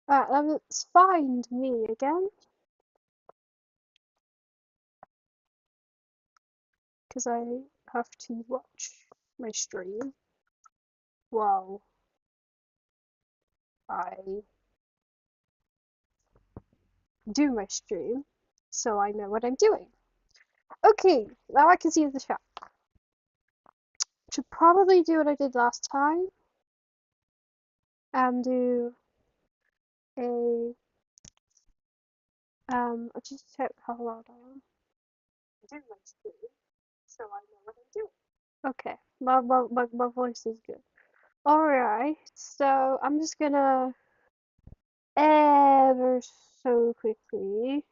Let's find me again, because I have to watch my stream while I do my stream, so I know what I'm doing. Okay, now I can see the chat. Should probably do what I did last time and do a I'll just check how loud I am. I do my stream, so I know what I'm doing. Okay, my voice is good. Alright, so I'm just gonna ever so quickly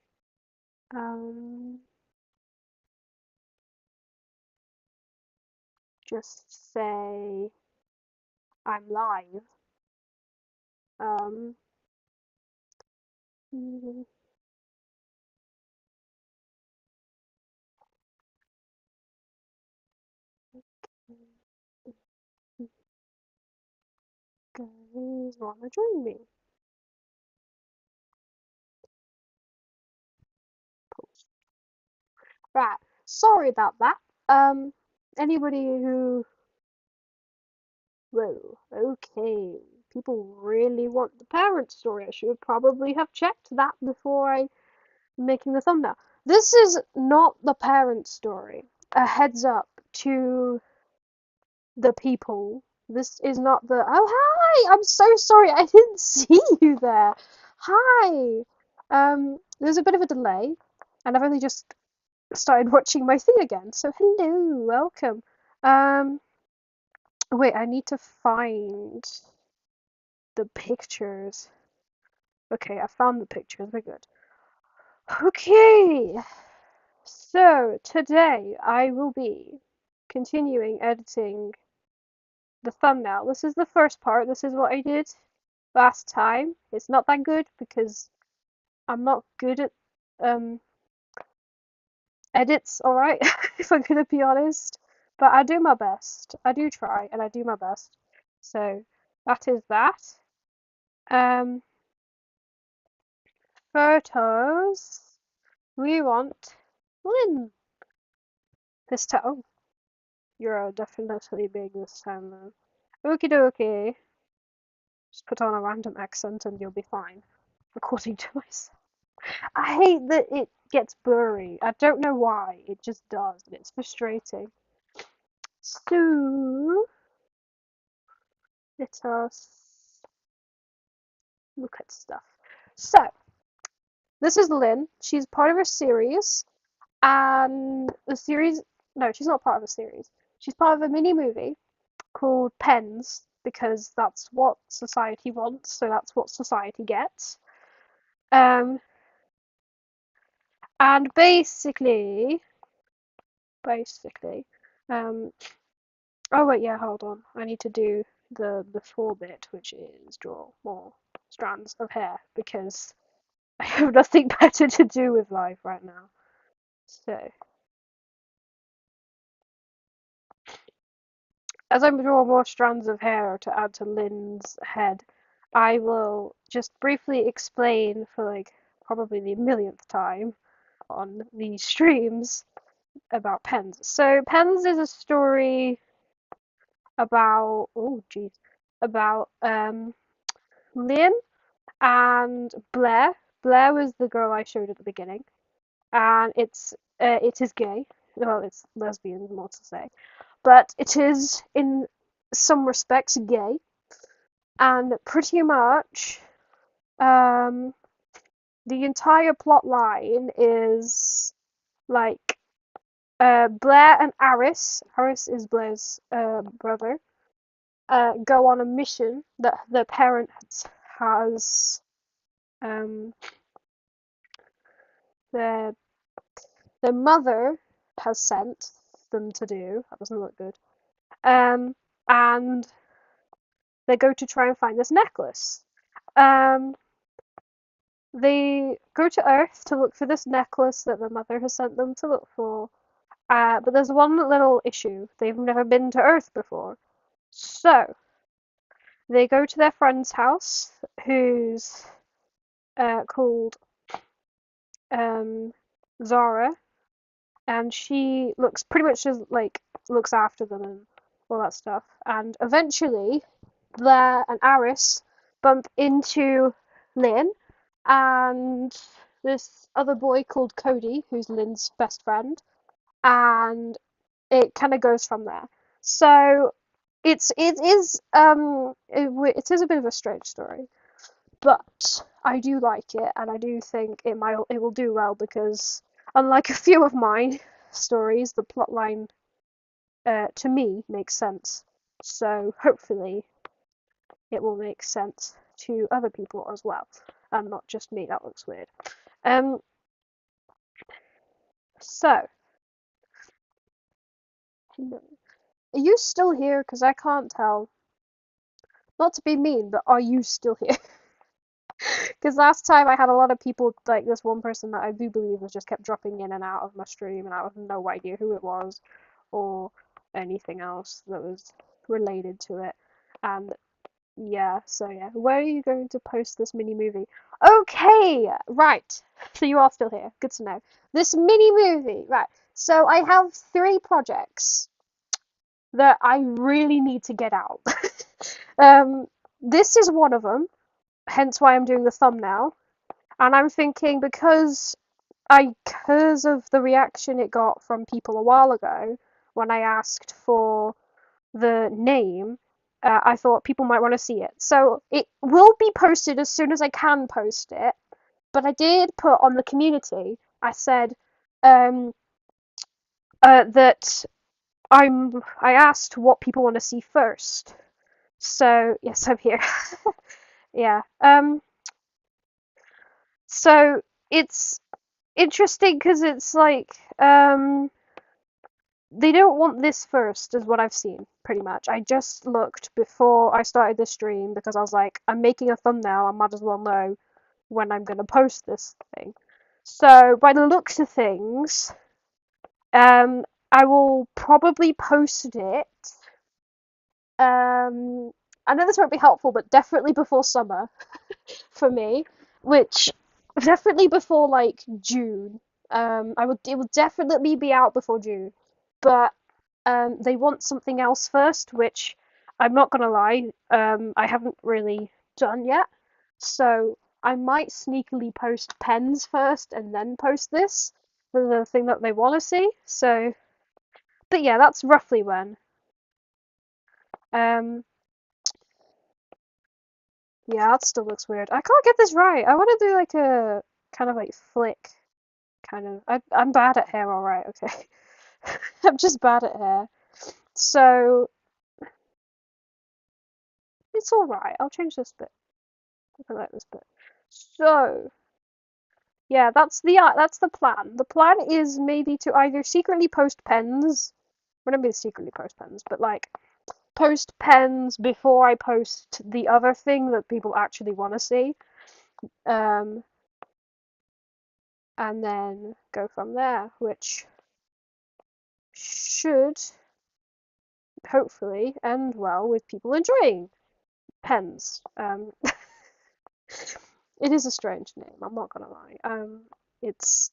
um just say I'm live. Um guys wanna join me? Post. Right. Sorry about that. Anybody who whoa, okay. People really want the parent story. I should probably have checked that before I making the thumbnail. This is not the parent story. A heads up to the people. This is not the. Oh, hi! I'm so sorry. I didn't see you there. Hi. There's a bit of a delay, and I've only just started watching my thing again. So hello, welcome. Um, wait, I need to find the pictures. Okay, I found the pictures. We're good. Okay, so today I will be continuing editing the thumbnail. This is the first part. This is what I did last time. It's not that good because I'm not good at um edits, alright, if I'm gonna be honest. But I do my best. I do try and I do my best. So that is that. Um Photos. We want Lynn this time. Oh, you're definitely big this time though. Okie dokie. Just put on a random accent and you'll be fine, according to myself. I hate that it gets blurry. I don't know why. It just does, and it's frustrating. So, let us look at stuff. So, this is Lynn. She's part of a series, and the series. No, she's not part of a series. She's part of a mini movie called Pens, because that's what society wants, so that's what society gets. Um, and basically, um, oh wait, yeah, hold on. I need to do the before bit, which is draw more strands of hair because I have nothing better to do with life right now. So, as I draw more strands of hair to add to Lynn's head, I will just briefly explain for like probably the millionth time on these streams about Pens. So, Pens is a story about oh geez about Lynn and Blair. Blair was the girl I showed at the beginning, and it is gay. Well, it's lesbian, more to say, but it is in some respects gay, and pretty much um, the entire plot line is like Blair and Aris is Blair's brother, go on a mission that their parent has um, their their mother has sent them to do. That doesn't look good. And they go to try and find this necklace. Um, they go to Earth to look for this necklace that their mother has sent them to look for. But there's one little issue. They've never been to Earth before. So They go to their friend's house, who's called um, Zara, and she looks pretty much just like looks after them and all that stuff. And eventually, Blair and Aris bump into Lynn and this other boy called Cody, who's Lynn's best friend, and it kind of goes from there. So it is a bit of a strange story, but I do like it, and I do think it will do well because unlike a few of my stories, the plotline to me makes sense. So hopefully it will make sense to other people as well, and not just me. That looks weird. Um, so are you still here? Because I can't tell. Not to be mean, but are you still here? Because last time I had a lot of people, like this one person that I do believe was just kept dropping in and out of my stream, and I have no idea who it was or anything else that was related to it. And yeah, so yeah, where are you going to post this mini movie? Okay, right. So you are still here. Good to know. This mini movie, right. So I have 3 projects that I really need to get out. um, this is one of them, hence why I'm doing the thumbnail. And I'm thinking because of the reaction it got from people a while ago when I asked for the name, I thought people might want to see it. So it will be posted as soon as I can post it. But I did put on the community, I said um, that I asked what people want to see first. So yes, I'm here. Yeah. So it's interesting because it's like they don't want this first, is what I've seen, pretty much. I just looked before I started the stream because I was like, I'm making a thumbnail, I might as well know when I'm going to post this thing. So, by the looks of things, I will probably post it. I know this won't be helpful, but definitely before summer for me, which definitely before like June. It will definitely be out before June, but they want something else first, which I'm not gonna lie, I haven't really done yet. So I might sneakily post pens first and then post this for the thing that they want to see. So, but yeah, that's roughly when. Um, yeah, that still looks weird. I can't get this right. I want to do like a kind of like flick kind of. I'm bad at hair, all right. Okay, I'm just bad at hair. So it's all right. I'll change this bit. I like this bit. So yeah, that's the plan. The plan is maybe to either secretly post pens. Well, not be secretly post pens, but like post pens before I post the other thing that people actually want to see. Um, and then go from there, which should hopefully end well with people enjoying pens. It is a strange name, I'm not gonna lie. It's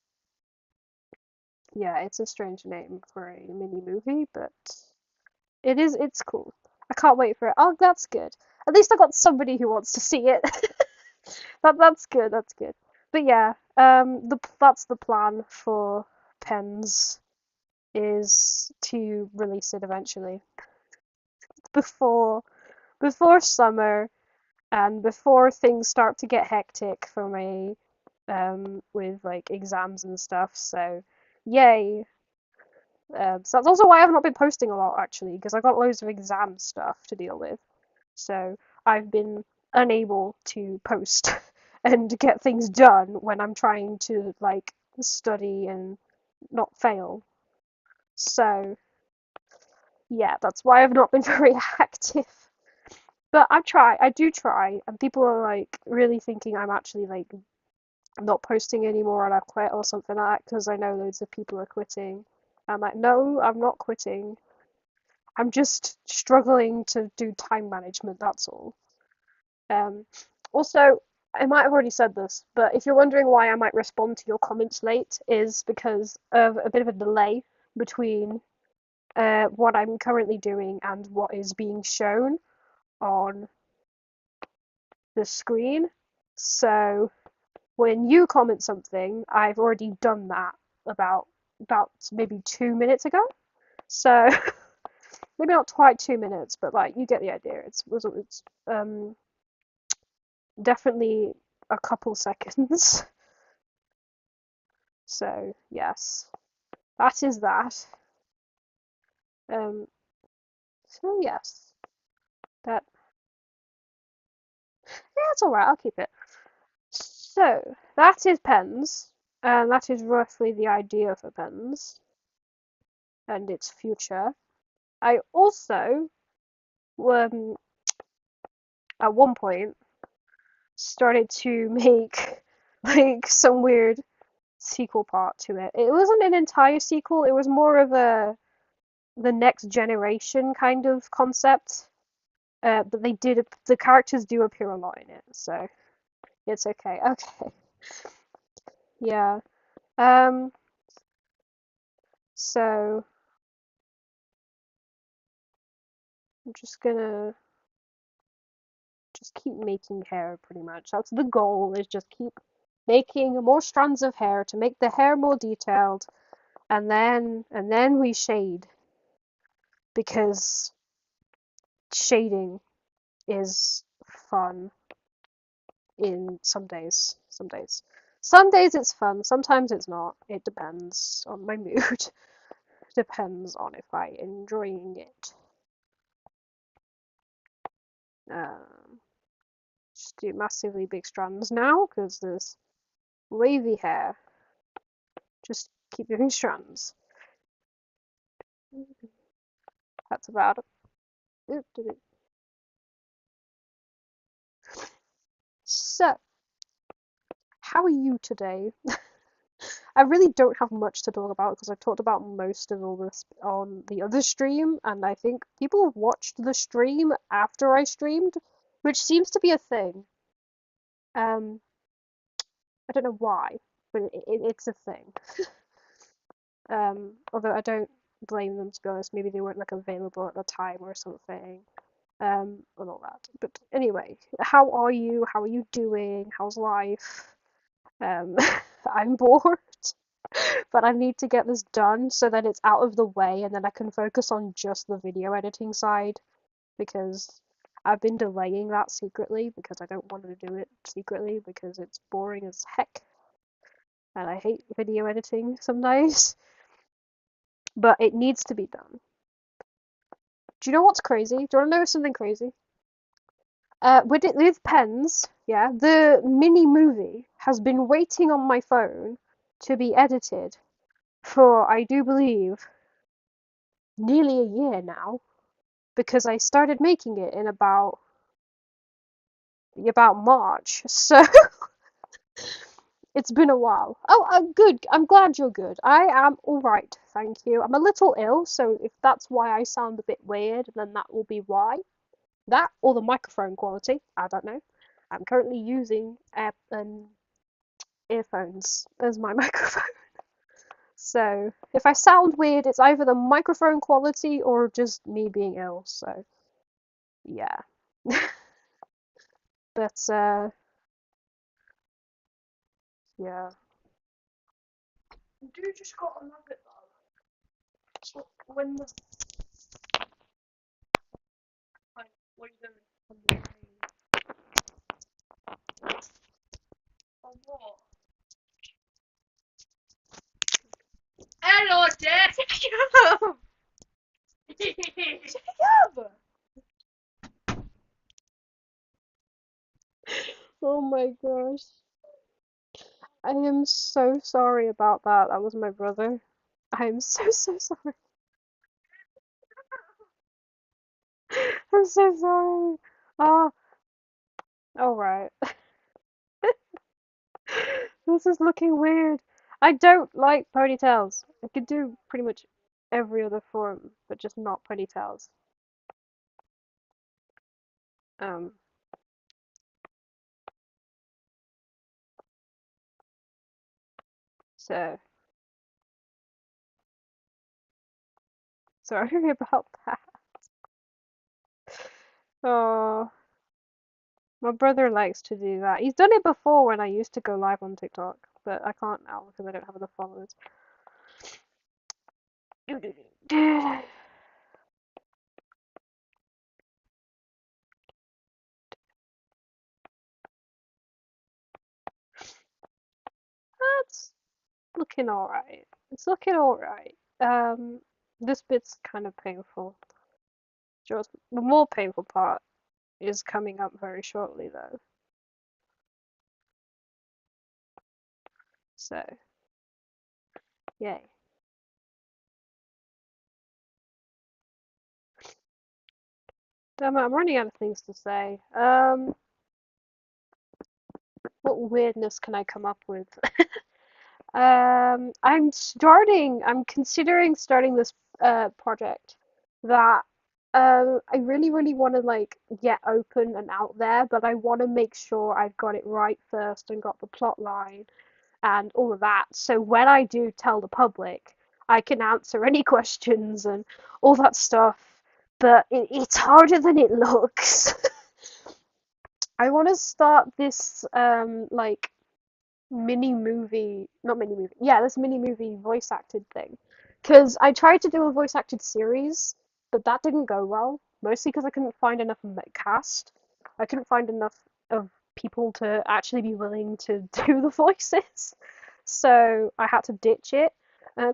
yeah, it's a strange name for a mini movie, but it's cool. I can't wait for it. Oh, that's good. At least I got somebody who wants to see it. That's good. That's good. But yeah, that's the plan for pens is to release it eventually before summer and before things start to get hectic for me with like exams and stuff. So yay. So that's also why I've not been posting a lot actually because I got loads of exam stuff to deal with. So I've been unable to post and get things done when I'm trying to like study and not fail. So yeah, that's why I've not been very active. But I do try, and people are like really thinking I'm actually like not posting anymore and I've quit or something like that because I know loads of people are quitting. I'm like, no, I'm not quitting. I'm just struggling to do time management, that's all. Um, Also, I might have already said this, but if you're wondering why I might respond to your comments late, is because of a bit of a delay between what I'm currently doing and what is being shown on the screen. So when you comment something, I've already done that about maybe 2 minutes ago. So maybe not quite 2 minutes, but like you get the idea. It's definitely a couple seconds. So yes, that is that. Um, so yes, that yeah, it's all right. I'll keep it. So that is pens, and that is roughly the idea for pens and its future. I also, at one point, started to make like some weird sequel part to it. It wasn't an entire sequel. It was more of a the next generation kind of concept. But the characters do appear a lot in it, so it's okay. Okay, yeah. Um, so I'm just gonna just keep making hair pretty much. That's the goal, is just keep making more strands of hair to make the hair more detailed, and then we shade because shading is fun in some days. Some days. Some days it's fun, sometimes it's not. It depends on my mood. Depends on if I'm enjoying it. Um, just do massively big strands now because there's wavy hair. Just keep doing strands. That's about it. So, how are you today? I really don't have much to talk about because I talked about most of all this on the other stream, and I think people have watched the stream after I streamed, which seems to be a thing. Um, I don't know why, but it's a thing. Although I don't blame them, to be honest. Maybe they weren't like available at the time or something. And all that. But anyway, how are you? How are you doing? How's life? Um, I'm bored, but I need to get this done so that it's out of the way and then I can focus on just the video editing side because I've been delaying that secretly because I don't want to do it secretly because it's boring as heck and I hate video editing some days, but it needs to be done. Do you know what's crazy? Do you want to know something crazy? With pens, yeah, the mini movie has been waiting on my phone to be edited for, I do believe, nearly a year now, because I started making it in about March. So it's been a while. Oh, I'm good. I'm glad you're good. I am all right, thank you. I'm a little ill, so if that's why I sound a bit weird, then that will be why. That or the microphone quality, I don't know. I'm currently using earphones as my microphone. So if I sound weird, it's either the microphone quality or just me being ill. So yeah. But yeah. You do just gotta love it though. So when the like what are you doing on the on what? Hello, Dad. Jacob! Oh my gosh. I am so sorry about that. That was my brother. I am so sorry. I'm so sorry. Oh, all right. This is looking weird. I don't like ponytails. I could do pretty much every other form, but just not ponytails. Um, So sorry about that. Oh, my brother likes to do that. He's done it before when I used to go live on TikTok, but I can't now because I don't have enough followers. That's looking alright. It's looking alright. This bit's kind of painful. Just the more painful part is coming up very shortly though. So, yay. Damn it, I'm running out of things to say. What weirdness can I come up with? I'm considering starting this project that I really, really want to like get open and out there, but I want to make sure I've got it right first and got the plot line and all of that. So when I do tell the public, I can answer any questions and all that stuff. But it's harder than it looks. I want to start this like mini movie, not mini movie, yeah, this mini movie voice acted thing. Because I tried to do a voice acted series, but that didn't go well. Mostly because I couldn't find enough of the cast. I couldn't find enough of people to actually be willing to do the voices. So I had to ditch it. Uh,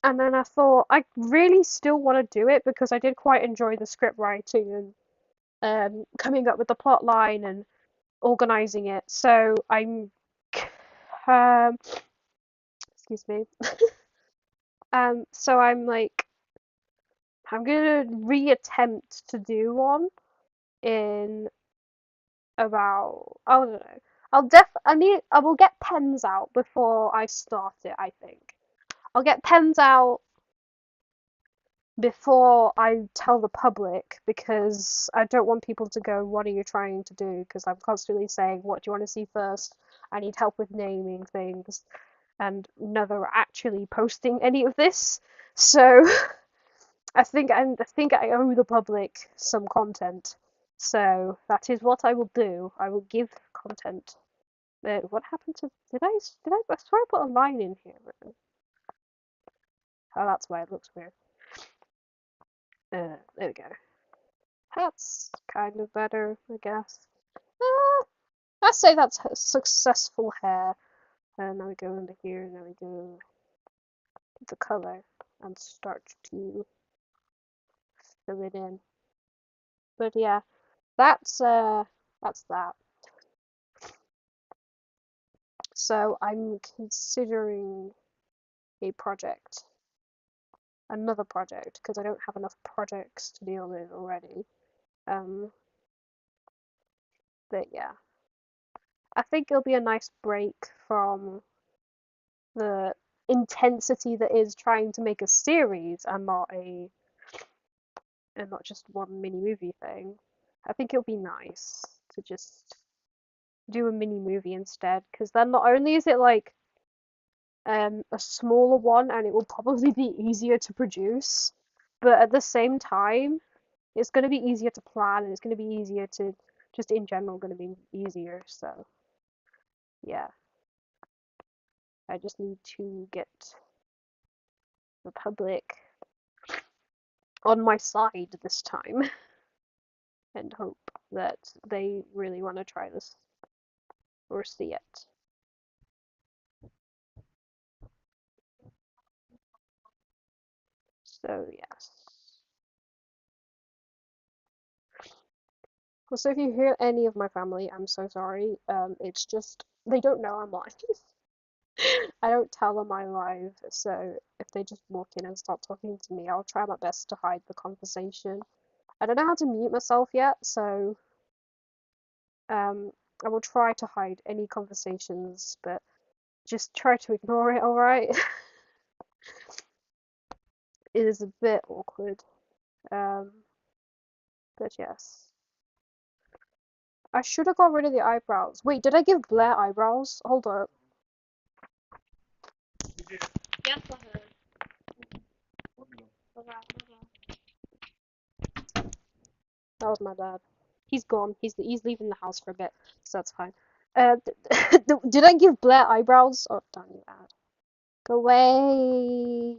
and then I thought I really still want to do it because I did quite enjoy the script writing and coming up with the plot line and organizing it. So I'm um, excuse me. So I'm like, I'm gonna reattempt to do one in about, I don't know. I will get pens out before I start it, I think. I'll get pens out before I tell the public because I don't want people to go, what are you trying to do? Because I'm constantly saying, what do you want to see first? I need help with naming things, and never actually posting any of this. So I think I owe the public some content. So that is what I will do. I will give content. What happened to? I swear I put a line in here. Oh, that's why it looks weird. There we go. That's kind of better, I guess. Uh, I say that's successful hair. And now we go under here. Now we go the color and start to fill it in. But yeah, that's that. So I'm considering a project, another project, because I don't have enough projects to deal with already. Um, but yeah, I think it'll be a nice break from the intensity that is trying to make a series and not just one mini movie thing. I think it'll be nice to just do a mini movie instead, because then not only is it like a smaller one and it will probably be easier to produce, but at the same time, it's going to be easier to plan and it's going to be easier to just in general going to be easier. So yeah, I just need to get the public on my side this time and hope that they really want to try this or see it. So yes. So if you hear any of my family, I'm so sorry. It's just they don't know I'm live. I don't tell them I'm live, so if they just walk in and start talking to me, I'll try my best to hide the conversation. I don't know how to mute myself yet, so I will try to hide any conversations, but just try to ignore it, alright? It is a bit awkward. Um, but yes. I should have got rid of the eyebrows. Wait, did I give Blair eyebrows? Hold up. That was my dad. He's gone. He's leaving the house for a bit, so that's fine. Did I give Blair eyebrows? Oh, damn you, ad. Go away.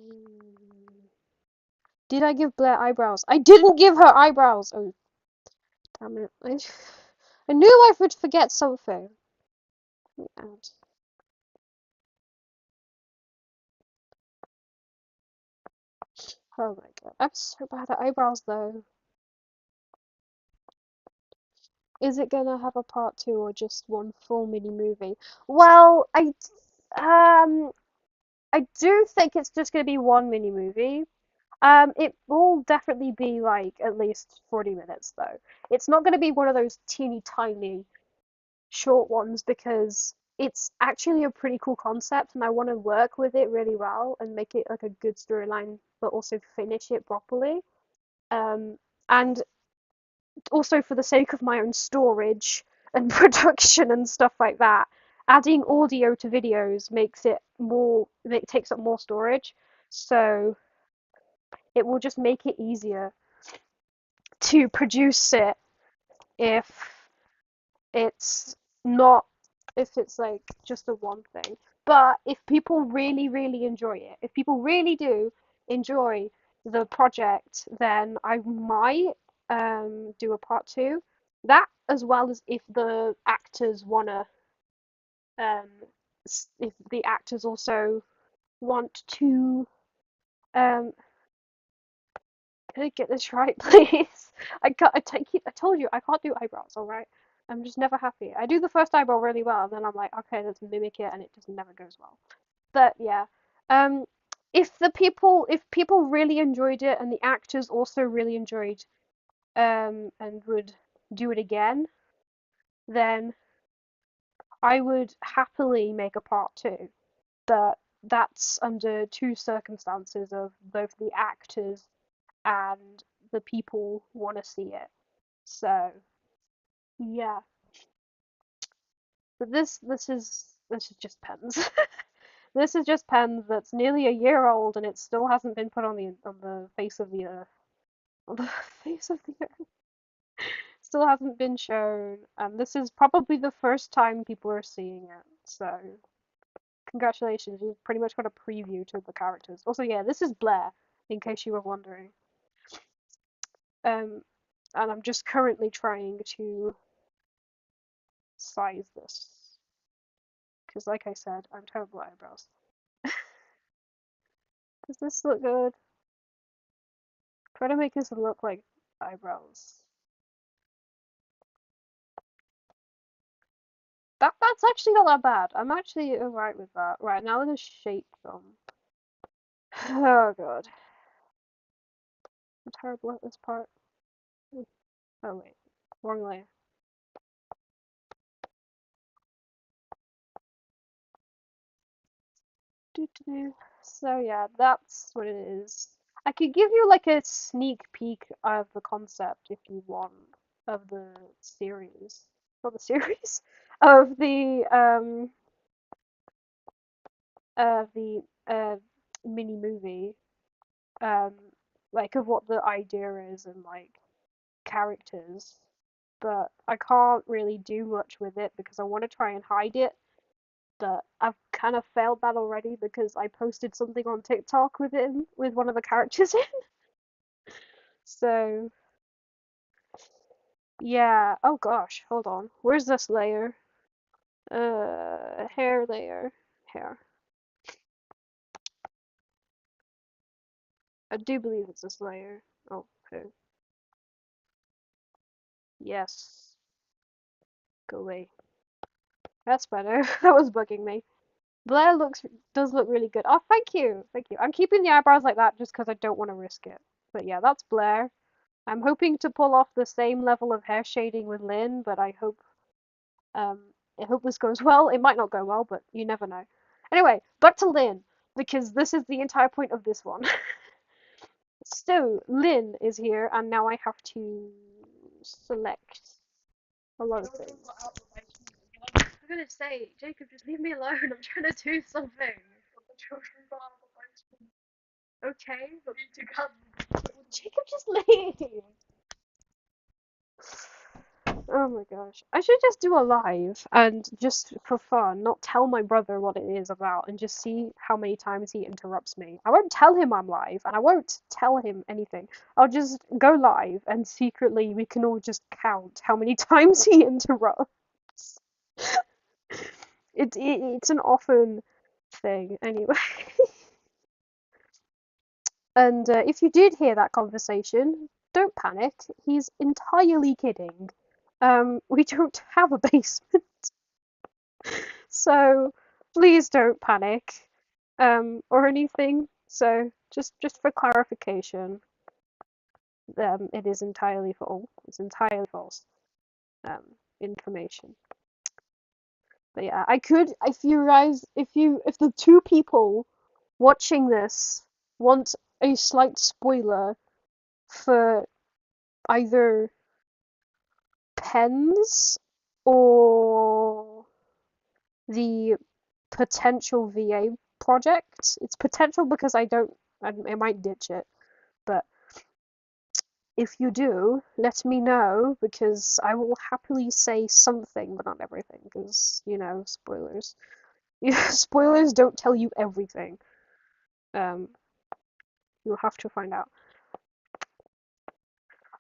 Did I give Blair eyebrows? I didn't give her eyebrows. Oh, damn it. I knew I would forget something. Ad. Oh my god. I'm so bad at eyebrows though. Is it gonna have a part two or just one full mini movie? Well, um I do think it's just gonna be one mini movie. It will definitely be like at least 40 minutes though. It's not gonna be one of those teeny tiny short ones because it's actually a pretty cool concept and I want to work with it really well and make it like a good storyline, but also finish it properly. And also for the sake of my own storage and production and stuff like that, adding audio to videos makes it more, it takes up more storage. So it will just make it easier to produce it if it's not, if it's like just a one thing. But if people really, really enjoy it, if people really do enjoy the project, then I might do a part two. That as well as if the actors wanna um if the actors also want to um can I get this right, please? I told you I can't do eyebrows, alright? I'm just never happy. I do the first eyebrow really well, and then I'm like, okay, let's mimic it, and it just never goes well. But yeah, um, if people really enjoyed it, and the actors also really enjoyed, and would do it again, then I would happily make a part two. But that's under two circumstances of both the actors and the people want to see it. So yeah, but this is just pens. This is just pens that's nearly a year old and it still hasn't been put on the face of the earth. On the face of the earth. Still hasn't been shown, and this is probably the first time people are seeing it. So congratulations, you've pretty much got a preview to the characters. Also, yeah, this is Blair, in case you were wondering. Um, and I'm just currently trying to size this because, like I said, I'm terrible at eyebrows. Does this look good? Try to make this look like eyebrows. That's actually not that bad. I'm actually alright with that. Right, now let's shape them. Oh god. I'm terrible at this part. Oh wait. Wrong layer. Doo-doo-doo. So yeah, that's what it is. I could give you like a sneak peek of the concept if you want of the series. Not the series. Of the mini movie. Um like of what the idea is and like characters. But I can't really do much with it because I want to try and hide it. But I've kind of failed that already because I posted something on TikTok with him with one of the characters in. So yeah. Oh gosh, hold on. Where's this layer? Hair layer. Hair. I do believe it's this layer. Oh, okay. Yes. Go away. That's better. That was bugging me. Blair does look really good. Oh, thank you, thank you. I'm keeping the eyebrows like that just because I don't want to risk it. But yeah, that's Blair. I'm hoping to pull off the same level of hair shading with Lynn, but um I hope this goes well. It might not go well, but you never know. Anyway, back to Lynn because this is the entire point of this one. So Lynn is here, and now I have to select a lot of things. I'm gonna say, Jacob, just leave me alone. I'm trying to do something. Okay, but Jacob just leave. Oh my gosh. I should just do a live and just for fun, not tell my brother what it is about and just see how many times he interrupts me. I won't tell him I'm live and I won't tell him anything. I'll just go live and secretly we can all just count how many times he interrupts. It's an often thing anyway. And if you did hear that conversation, don't panic. He's entirely kidding. We don't have a basement. So please don't panic or anything. So just for clarification, it is entirely false. It's entirely false um, information. But yeah, I could if you guys if the two people watching this want a slight spoiler for either pens or the potential VA project. It's potential because I might ditch it, but if you do, let me know because I will happily say something, but not everything, because, spoilers. Spoilers don't tell you everything. Um, you'll have to find out.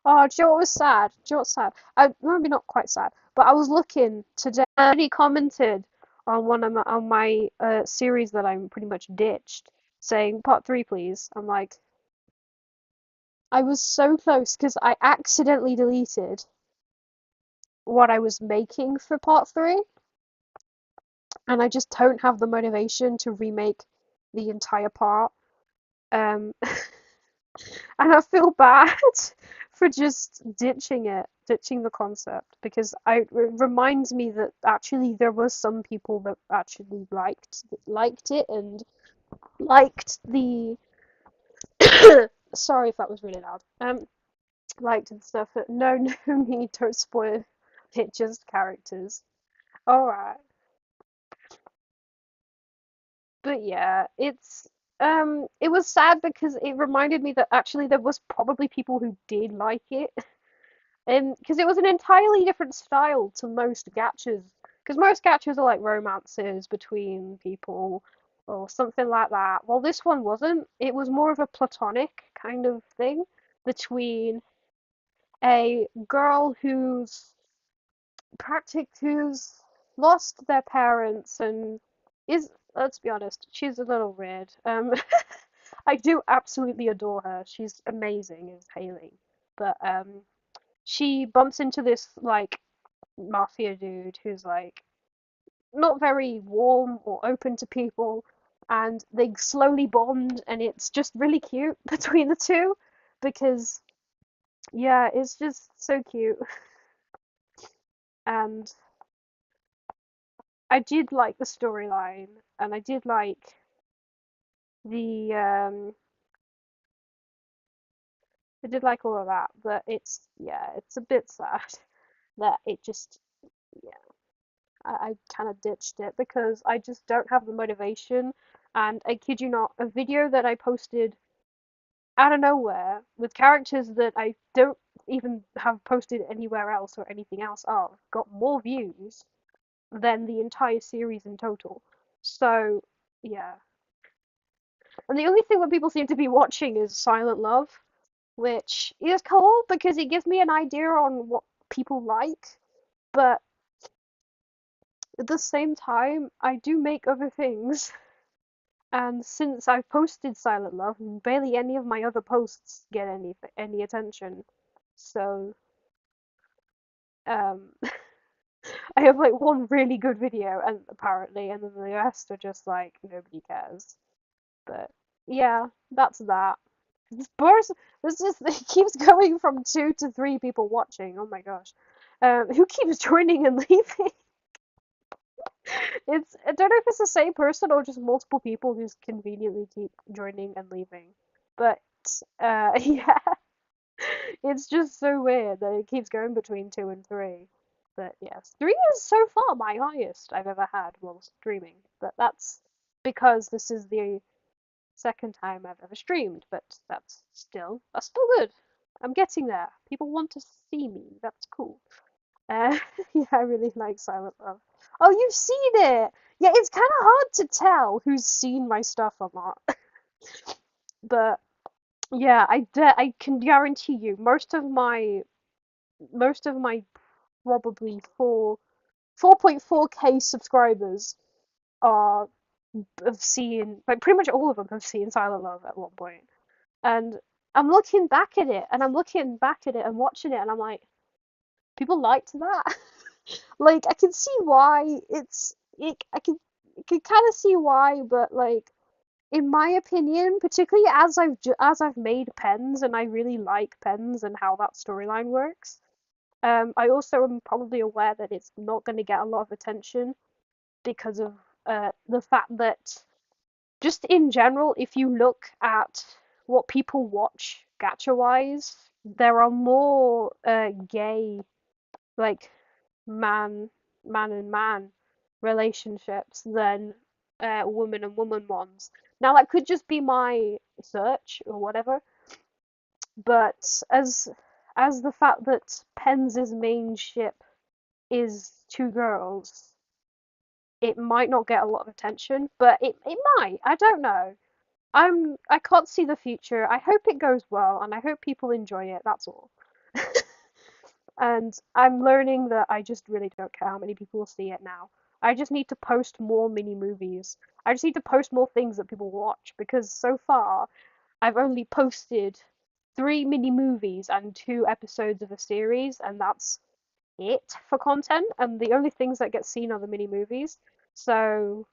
Oh, do you know what was sad? Do you know what's sad? Maybe not quite sad, but I was looking today and he commented on one of my series that I'm pretty much ditched, saying part three, please. I'm like, I was so close because I accidentally deleted what I was making for part three, and I just don't have the motivation to remake the entire part. Um, and I feel bad for just ditching the concept because it reminds me that actually there was some people that actually liked it and liked the sorry if that was really loud. Liked and stuff. But no, no need, don't spoil it. Just characters. All right, but yeah, it was sad because it reminded me that actually there was probably people who did like it. And because it was an entirely different style to most gachas. Because most gachas are like romances between people or something like that. Well, this one wasn't. It was more of a platonic kind of thing between a girl who's lost their parents and is, let's be honest, she's a little weird. I do absolutely adore her. She's amazing as Haley. But she bumps into this like mafia dude who's like not very warm or open to people, and they slowly bond, and it's just really cute between the two because yeah, it's just so cute. And I did like the storyline, and I did like the I did like all of that, but it's a bit sad that it just yeah, I kind of ditched it because I just don't have the motivation. And I kid you not, a video that I posted out of nowhere with characters that I don't even have posted anywhere else or anything else of got more views than the entire series in total. So, yeah. And the only thing that people seem to be watching is Silent Love, which is cool because it gives me an idea on what people like, but at the same time, I do make other things. And since I've posted Silent Love, barely any of my other posts get any attention. So, um, I have like one really good video, and apparently, and then the rest are just like nobody cares. But yeah, that's that. This just it keeps going from 2 to 3 people watching. Oh my gosh, who keeps joining and leaving? I don't know if it's the same person or just multiple people who conveniently keep joining and leaving. But yeah, it's just so weird that it keeps going between 2 and 3. But yes, 3 is so far my highest I've ever had while streaming. But that's because this is the second time I've ever streamed, but that's still good. I'm getting there. People want to see me. That's cool. Uh, yeah, I really like Silent Love. Oh, you've seen it! Yeah, it's kind of hard to tell who's seen my stuff or not. But yeah, I can guarantee you most of my probably 4.4K subscribers are have seen, like, pretty much all of them have seen Silent Love at one point. And I'm looking back at it and I'm looking back at it and watching it and I'm like, people liked that. Like, I can see why I can kind of see why, but like, in my opinion, particularly as I've made Pens and I really like Pens and how that storyline works. I also am probably aware that it's not going to get a lot of attention because of the fact that, just in general, if you look at what people watch gacha wise, there are more gay, like, man man and man relationships than woman and woman ones. Now that could just be my search or whatever, but as the fact that Penz's main ship is two girls, it might not get a lot of attention, but it might. I don't know. I can't see the future. I hope it goes well and I hope people enjoy it, that's all. And I'm learning that I just really don't care how many people see it now. I just need to post more mini movies. I just need to post more things that people watch because so far I've only posted 3 mini movies and 2 episodes of a series, and that's it for content. And the only things that get seen are the mini movies. So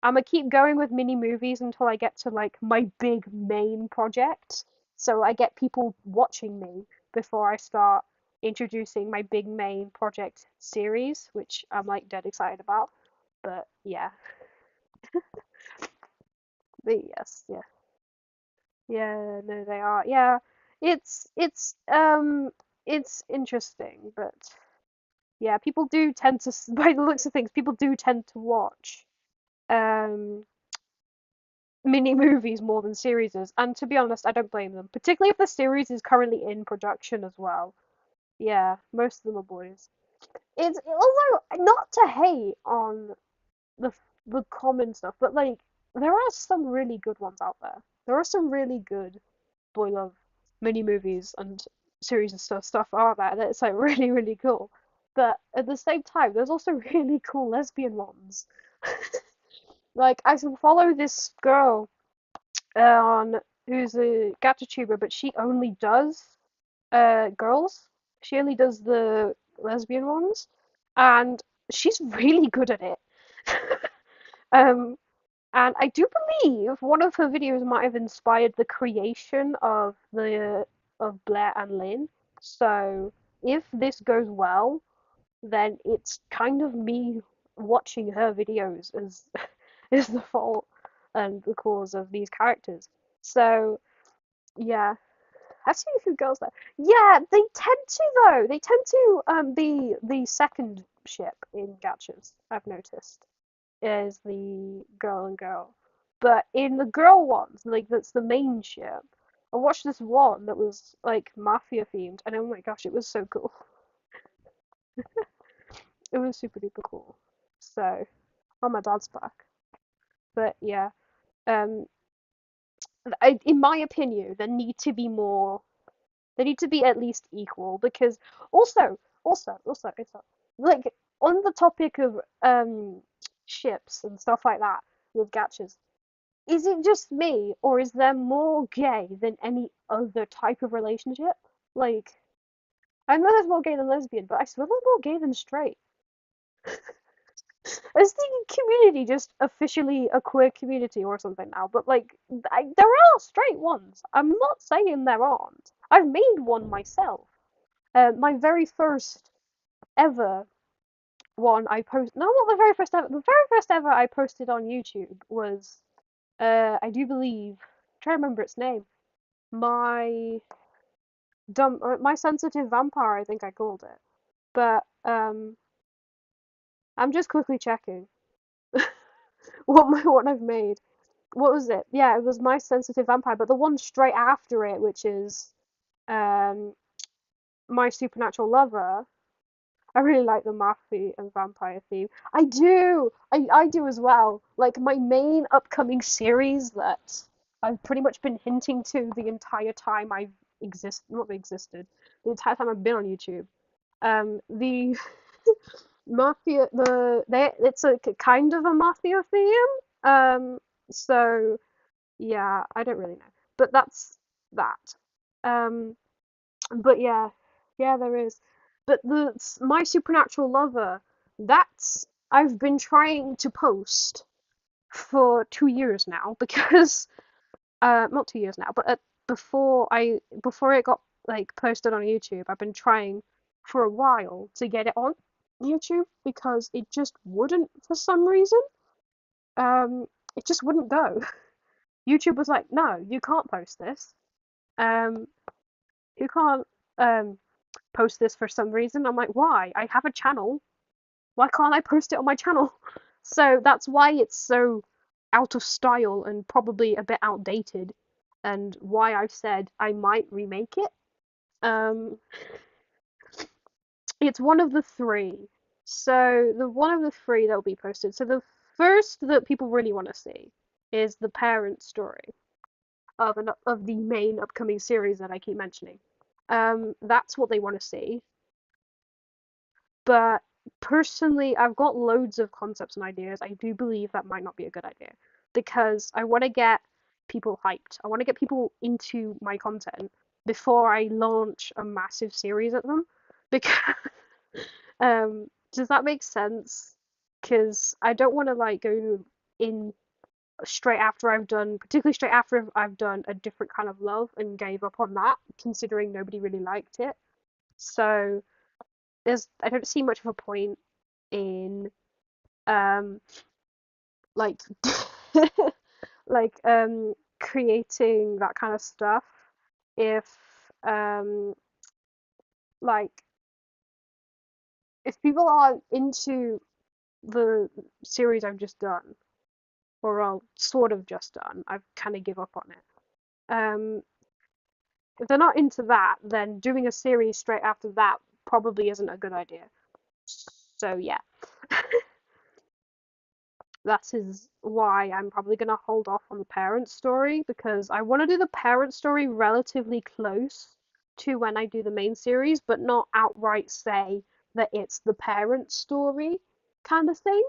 I'm gonna keep going with mini movies until I get to like my big main project. So I get people watching me before I start introducing my big main project series, which I'm like dead excited about. But yeah, but yes, yeah, yeah, no, they are. Yeah, it's interesting, but yeah, people do tend to, by the looks of things, people do tend to watch um mini movies more than series, and to be honest, I don't blame them. Particularly if the series is currently in production as well. Yeah, most of them are boys. It's, although not to hate on the the common stuff, but like, there are some really good ones out there. There are some really good boy love mini movies and series and stuff are there that's like really really cool. But at the same time, there's also really cool lesbian ones. Like, I follow this girl on who's a gacha tuber, but she only does girls. She only does the lesbian ones, and she's really good at it. um, and I do believe one of her videos might have inspired the creation of Blair and Lynn. So if this goes well, then it's kind of me watching her videos as is the fault and the cause of these characters. So yeah, I've seen a few girls there. Yeah, they tend to though. They tend to be the second ship in gachas. I've noticed is the girl and girl, but in the girl ones, like that's the main ship. I watched this one that was like mafia themed, and oh my gosh, it was so cool. It was super duper cool. So, on my dad's back. But yeah, um, in my opinion, there need to be more. They need to be at least equal because also, like, on the topic of ships and stuff like that with gachas, is it just me or is there more gay than any other type of relationship? Like, I know there's more gay than lesbian, but I swear there's more gay than straight. Is the community just officially a queer community or something now? But like, there are straight ones. I'm not saying there aren't. I've made one myself. My very first ever one I post. No, not the very first ever. The very first ever I posted on YouTube was, I do believe, I'm trying to remember its name. My my sensitive vampire, I think I called it. But I'm just quickly checking what I've made. what was it? Yeah, it was My Sensitive Vampire, but the one straight after it, which is um My Supernatural Lover. I really like the mafia and vampire theme. I do. I do as well. Like my main upcoming series that I've pretty much been hinting to the entire time I've not existed, the entire time I've been on YouTube. The mafia, it's a kind of a mafia theme. So yeah, I don't really know, but that's that. Um, but yeah, yeah, there is. But My Supernatural Lover, that's I've been trying to post for 2 years now because not 2 years now, but before it got like posted on YouTube, I've been trying for a while to get it on YouTube because it just wouldn't for some reason. It just wouldn't go. YouTube was like, no, you can't post this. Um, you can't um post this for some reason. I'm like, why? I have a channel. Why can't I post it on my channel? So that's why it's so out of style and probably a bit outdated, and why I've said I might remake it. Um, it's one of the three. So the one of the three that will be posted. So the first that people really want to see is the parent story of the main upcoming series that I keep mentioning. That's what they want to see. But personally, I've got loads of concepts and ideas. I do believe that might not be a good idea because I want to get people hyped. I want to get people into my content before I launch a massive series at them. Because does that make sense? Because I don't want to like go in straight after I've done, particularly straight after I've done a different kind of love and gave up on that, considering nobody really liked it. So I don't see much of a point in um like like creating that kind of stuff if um like if people aren't into the series I've just done or I'll sort of just done, I've kind of give up on it. If they're not into that, then doing a series straight after that probably isn't a good idea. So yeah, that is why I'm probably gonna hold off on the parent story because I want to do the parent story relatively close to when I do the main series, but not outright say that it's the parent story kind of thing.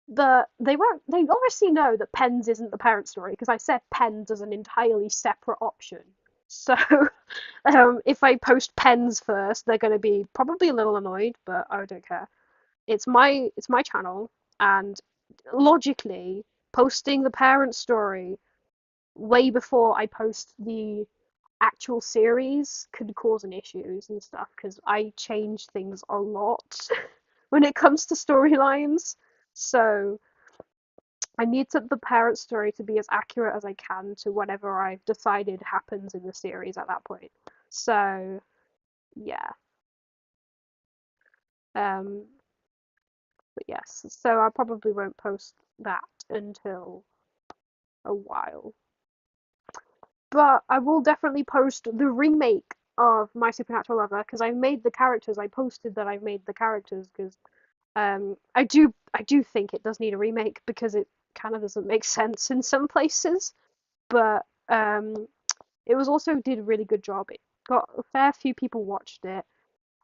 They obviously know that Pens isn't the parent story because I said Pens as an entirely separate option. So if I post Pens first, they're gonna be probably a little annoyed, but I don't care. It's my channel, and logically, posting the parent story way before I post the actual series could cause an issues and stuff because I change things a lot when it comes to storylines. So I need the parent story to be as accurate as I can to whatever I've decided happens in the series at that point. So yeah. Um, but yes, so I probably won't post that until a while. But I will definitely post the remake of My Supernatural Lover because I've made the characters. I posted that I've made the characters because I do think it does need a remake because it kind of doesn't make sense in some places. But it was also did a really good job. It got a fair few people watched it,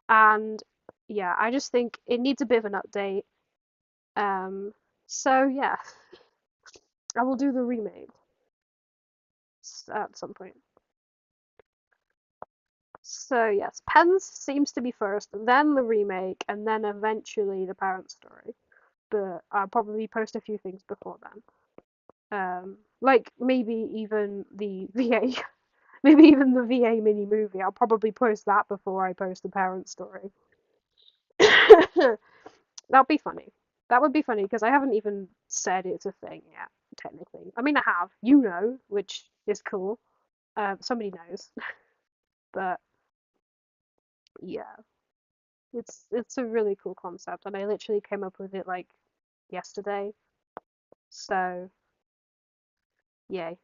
and yeah, I just think it needs a bit of an update. Um, so yeah, I will do the remake at some point. So yes, Pens seems to be first, then the remake, and then eventually the parent story. But I'll probably post a few things before then. Like maybe even the VA, maybe even the VA mini movie. I'll probably post that before I post the parent story. That'd be funny. That would be funny because I haven't even said it's a thing yet, technically. I mean, I have, which is cool. Somebody knows, but yeah. It's a really cool concept, and I literally came up with it like yesterday. So Yay.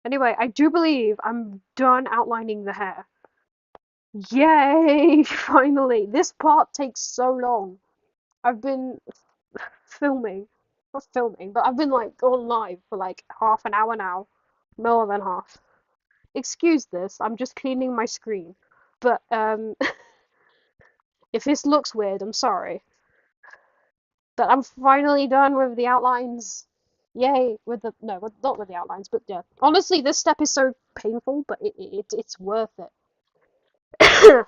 Anyway, I do believe I'm done outlining the hair. Yay! Finally! This part takes so long. I've been filming, not filming, but I've been like on live for like half an hour now. More than half. Excuse this, I'm just cleaning my screen. But if this looks weird, I'm sorry. But I'm finally done with the outlines. Yay, with the no, not with the outlines, but yeah. Honestly, this step is so painful, but it's worth it.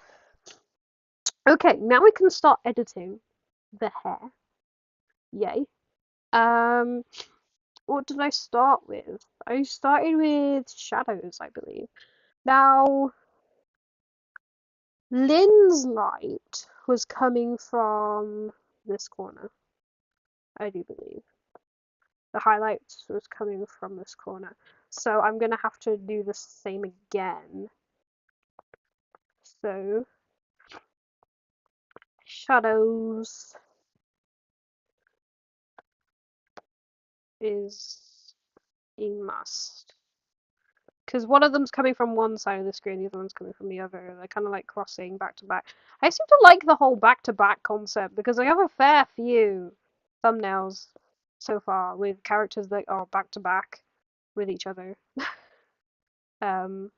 Okay, now we can start editing the hair. Yay. Um, what did I start with? I started with shadows, I believe. Now, Lynn's light was coming from this corner, I do believe. The highlights was coming from this corner. So I'm gonna have to do the same again. So, shadows is a must. Because one of them's coming from one side of the screen, the other one's coming from the other. They're kind of like crossing back to back. I seem to like the whole back to back concept because I have a fair few thumbnails so far with characters that are back to back with each other, um,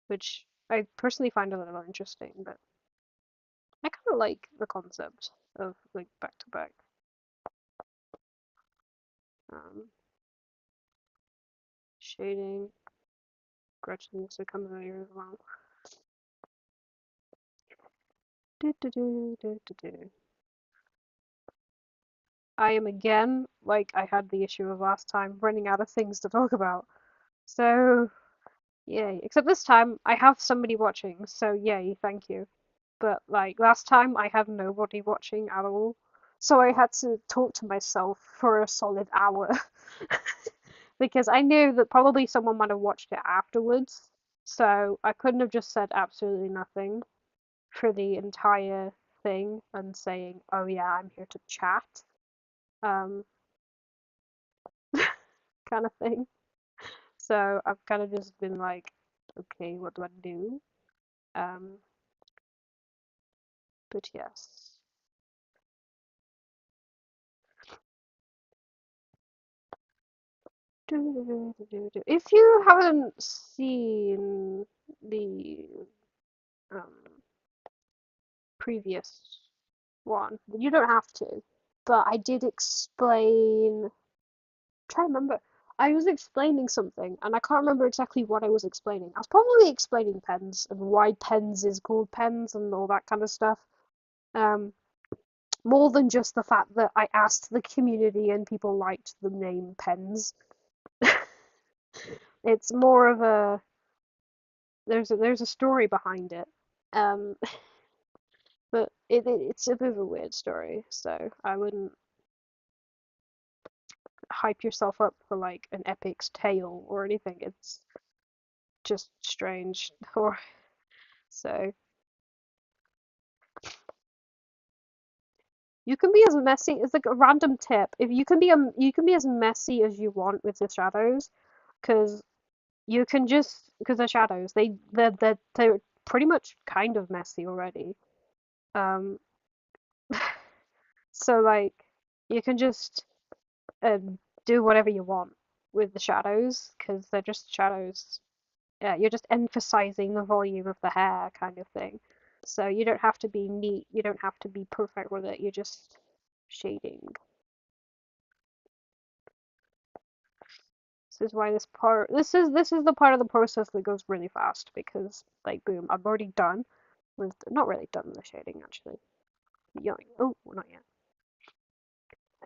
which I personally find a little interesting. But I kind of like the concept of like back to back. Shading, Gretchen also comes out here as well. Do, do, do, do, do, do. I am again, like I had the issue of last time, running out of things to talk about. So, yay. Except this time I have somebody watching, so yay, thank you. But like last time I had nobody watching at all. So I had to talk to myself for a solid hour because I knew that probably someone might have watched it afterwards. So I couldn't have just said absolutely nothing for the entire thing and saying, "Oh yeah, I'm here to chat." Um, kind of thing. So I've kind of just been like, okay, what do I do? Um, but yes. If you haven't seen the um, previous one, you don't have to. But I did explain. Try to remember. I was explaining something, and I can't remember exactly what I was explaining. I was probably explaining pens and why pens is called pens and all that kind of stuff. Um, more than just the fact that I asked the community and people liked the name pens. It's more of a there's a story behind it. Um, but it's a bit of a weird story, so I wouldn't hype yourself up for like an epic's tale or anything. It's just strange. Or so you can be as messy. It's like a random tip. If you can be you can be as messy as you want with the shadows, because you can just because they're shadows. They're pretty much kind of messy already. Um, so like you can just do whatever you want with the shadows because they're just shadows. Yeah, you're just emphasizing the volume of the hair kind of thing. So you don't have to be neat, you don't have to be perfect with it, you're just shading. This is why this is the part of the process that goes really fast because like boom, I'm already done with not really done with the shading actually. Yoink. Oh, not yet.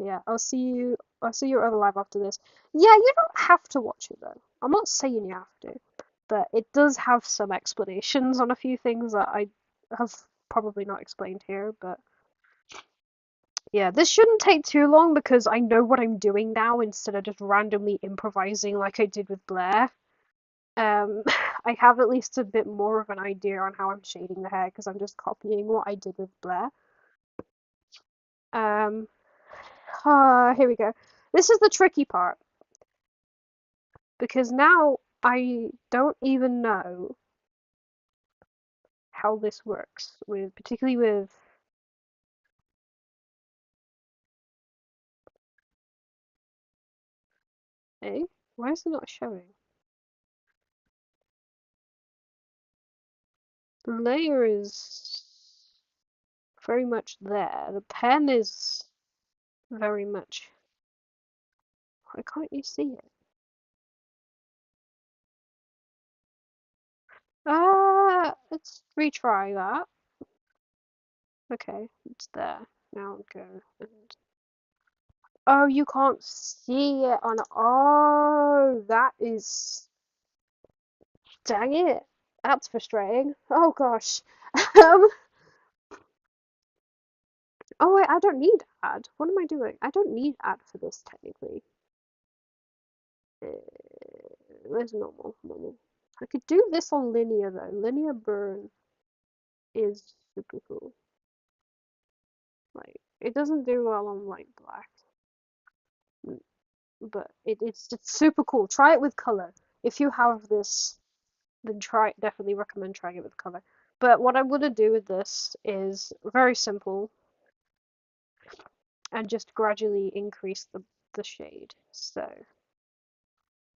Yeah, I'll see your other live after this. Yeah, you don't have to watch it though. I'm not saying you have to, but it does have some explanations on a few things that I have probably not explained here, but yeah, this shouldn't take too long because I know what I'm doing now instead of just randomly improvising like I did with Blair. Um, I have at least a bit more of an idea on how I'm shading the hair because I'm just copying what I did with Blair. Um, here we go. This is the tricky part. because now I don't even know how this works with, particularly with, eh? Why is it not showing? The layer is very much there. The pen is very much. Why can't you see it? Let's retry that. Okay, it's there. Now go and. Oh, you can't see it on. Oh, that is. Dang it. That's frustrating. Oh gosh. Um. Oh wait, I don't need add. What am I doing? I don't need add for this technically. Where's normal? Normal. I could do this on linear though. Linear burn is super cool. Like it doesn't do well on like black, but it's just super cool. Try it with color. If you have this, then try it. Definitely recommend trying it with color. But what I'm gonna do with this is very simple and just gradually increase the shade. So,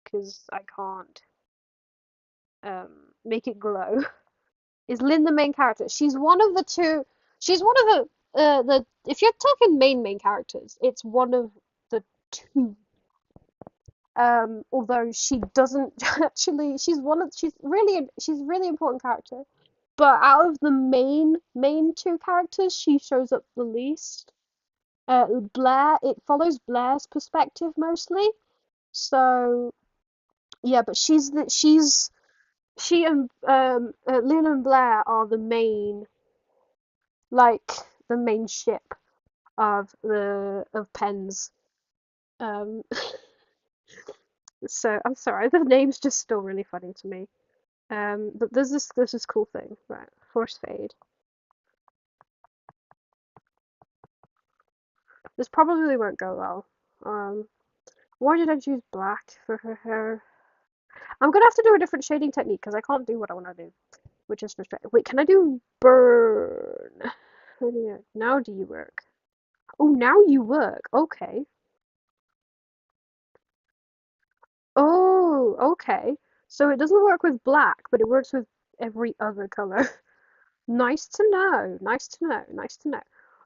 because I can't make it glow. Is Lynn the main character? She's one of the two. She's one of the. If you're talking main characters, it's one of the two. Although she doesn't actually, she's really important character. But out of the main two characters, she shows up the least. Blair, it follows Blair's perspective mostly. So yeah, but she and Lynn and Blair are like the main ship of Pens. Um, so I'm sorry, the name's just still really funny to me. But there's this cool thing, right? Force fade. This probably won't go well. Why did I choose black for her hair? I'm gonna have to do a different shading technique because I can't do what I want to do, which is frustrating. Wait, can I do burn? Now do you work? Oh, now you work. Okay. Oh, okay. So it doesn't work with black, but it works with every other color. Nice to know. Nice to know. Nice to know.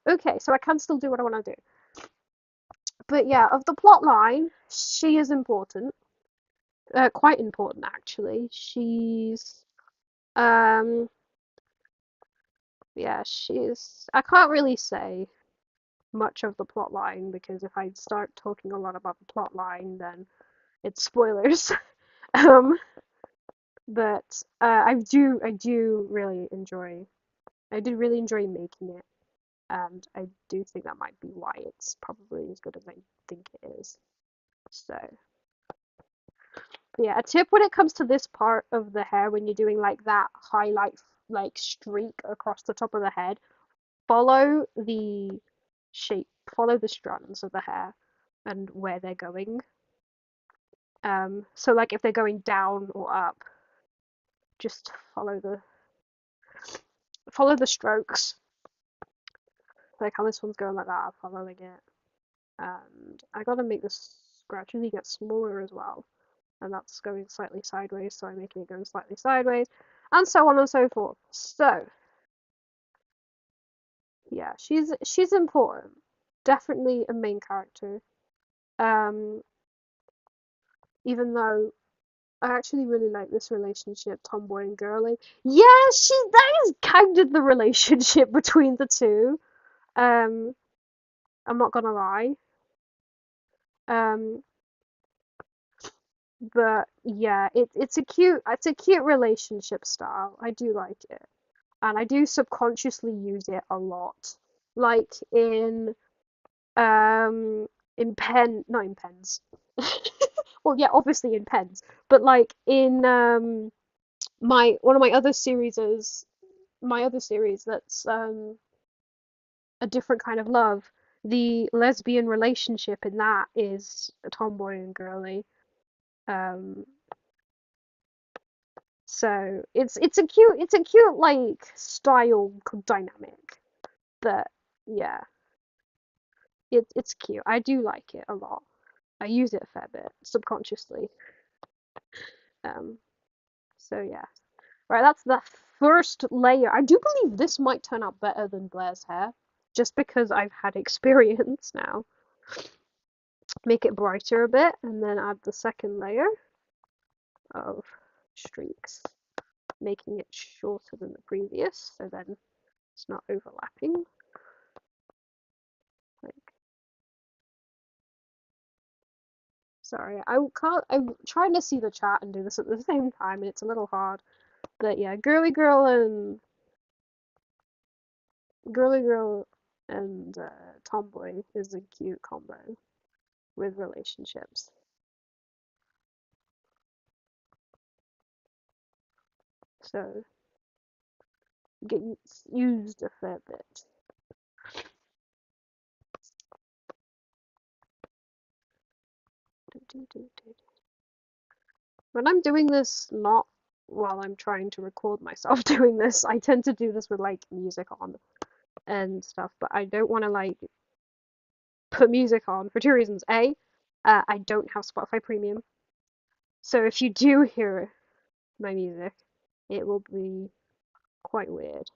Okay, so I can still do what I want to do. But yeah, of the plot line, she is important. Quite important actually. Um she's I can't really say much of the plot line because if I start talking a lot about the plot line then it's spoilers. um but I do really enjoy I did really enjoy making it, and I do think that might be why it's probably as good as I think it is. So yeah, a tip when it comes to this part of the hair when you're doing like that highlight like streak across the top of the head, follow the shape, follow the strands of the hair and where they're going. So like if they're going down or up, just follow the strokes. Like how this one's going like that, I'm following it. And I gotta make this gradually get smaller as well. And that's going slightly sideways, so I'm making it go slightly sideways, and so on and so forth. So yeah, she's important. Definitely a main character. Um, even though I actually really like this relationship, tomboy and girly. Yeah, that is kind of the relationship between the two. Um, I'm not gonna lie. Um, but yeah, it's a cute relationship style. I do like it, and I do subconsciously use it a lot. Like um not in pens. Well, yeah, obviously in pens, but like in my one of my other series that's a different kind of love. The lesbian relationship in that is a tomboy and girly. Um, so it's a cute like style dynamic that yeah, it's cute. I do like it a lot. I use it a fair bit subconsciously. Um, so yeah. Right, that's the first layer. I do believe this might turn out better than Blair's hair, just because I've had experience now. Make it brighter a bit, and then add the second layer of streaks, making it shorter than the previous, so then it's not overlapping. Like, sorry, I can't. I'm trying to see the chat and do this at the same time, and it's a little hard. But yeah, girly girl and tomboy is a cute combo with relationships. So get used a fair bit. When I'm doing this, not while I'm trying to record myself doing this, I tend to do this with like music on and stuff, but I don't want to like put music on for two reasons. A, I don't have Spotify Premium, so if you do hear my music, it will be quite weird.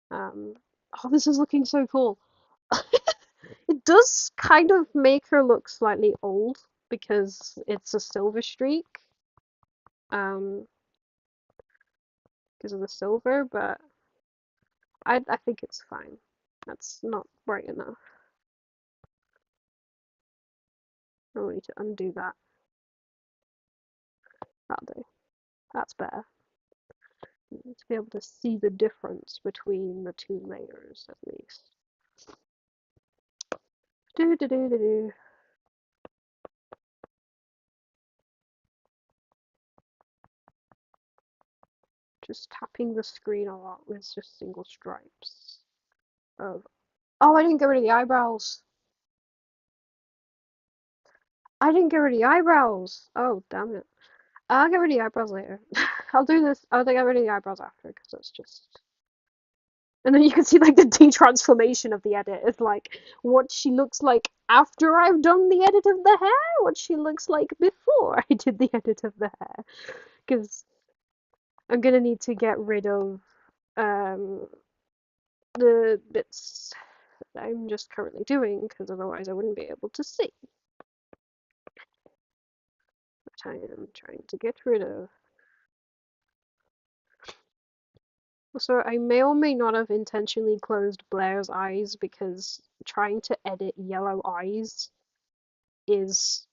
Um, oh, this is looking so cool. It does kind of make her look slightly old because it's a silver streak, um, because of the silver, but I think it's fine. That's not bright enough. I need to undo that. That'll do. That's better. You need to be able to see the difference between the two layers at least. Do do do do do. Just tapping the screen a lot with just single stripes of. Oh, I didn't get rid of the eyebrows. I didn't get rid of the eyebrows. Oh, damn it. I'll get rid of the eyebrows later. I'll do this. I'll get rid of the eyebrows after because it's just. And then you can see like the de-transformation of the edit. It's like what she looks like after I've done the edit of the hair, what she looks like before I did the edit of the hair. Because I'm gonna need to get rid of um, the bits that I'm just currently doing, because otherwise I wouldn't be able to see. But I am trying to get rid of. So I may or may not have intentionally closed Blair's eyes because trying to edit yellow eyes is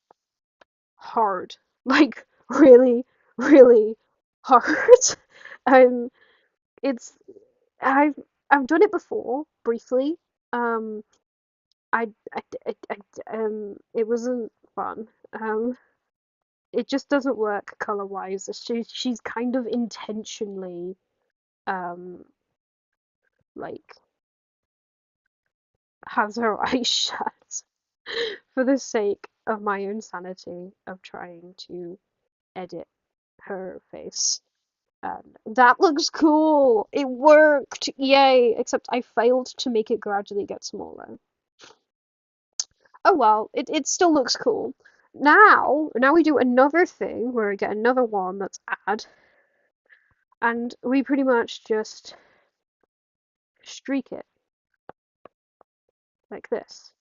hard. Like really, really hard. Um, it's I've I've done it before briefly. Um, it wasn't fun. It just doesn't work color wise. She's kind of intentionally um like has her eyes shut for the sake of my own sanity of trying to edit her face. And that looks cool! It worked! Yay! Except I failed to make it gradually get smaller. Oh well, it still looks cool. Now we do another thing where we get another one that's add, and we pretty much just streak it like this.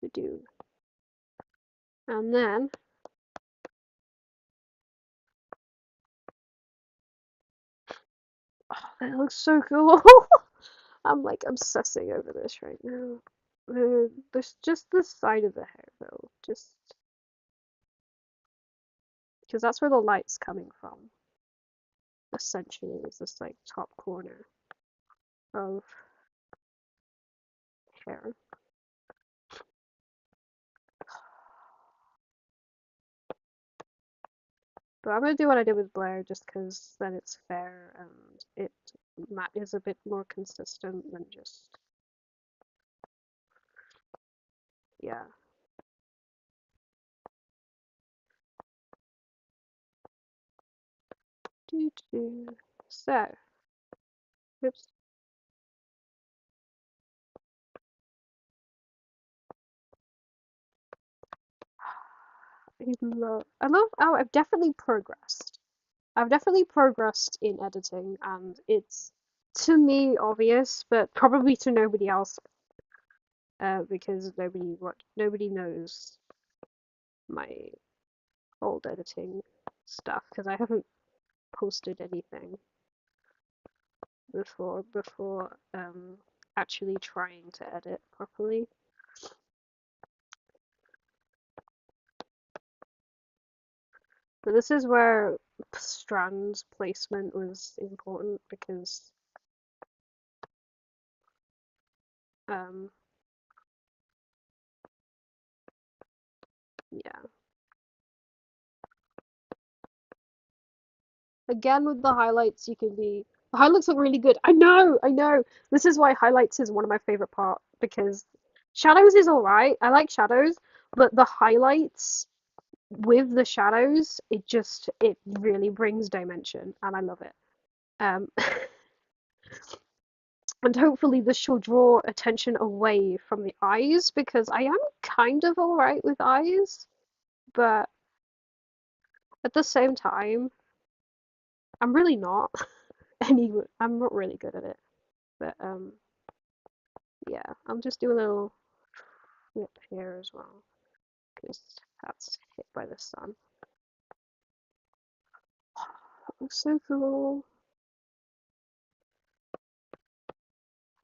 We do. And then oh, that looks so cool. I'm like obsessing over this right now. There's just the side of the hair though, just because that's where the light's coming from. Essentially, is this like top corner of hair. But I'm gonna do what I did with Blair just because then it's fair and it is a bit more consistent than just, yeah. So, oops. Oh, I've definitely progressed. I've definitely progressed in editing, and it's to me obvious, but probably to nobody else, because nobody knows my old editing stuff because I haven't posted anything before actually trying to edit properly. But this is where strands placement was important because um yeah. Again with the highlights you can be the highlights look really good. I know. This is why highlights is one of my favorite part because shadows is alright. I like shadows, but the highlights with the shadows, it really brings dimension and I love it. Um and hopefully this will draw attention away from the eyes because I am kind of alright with eyes, but at the same time, I'm really not I'm not really good at it. But yeah, I'll just do a little flip here as well because that's hit by the sun. That looks so cool.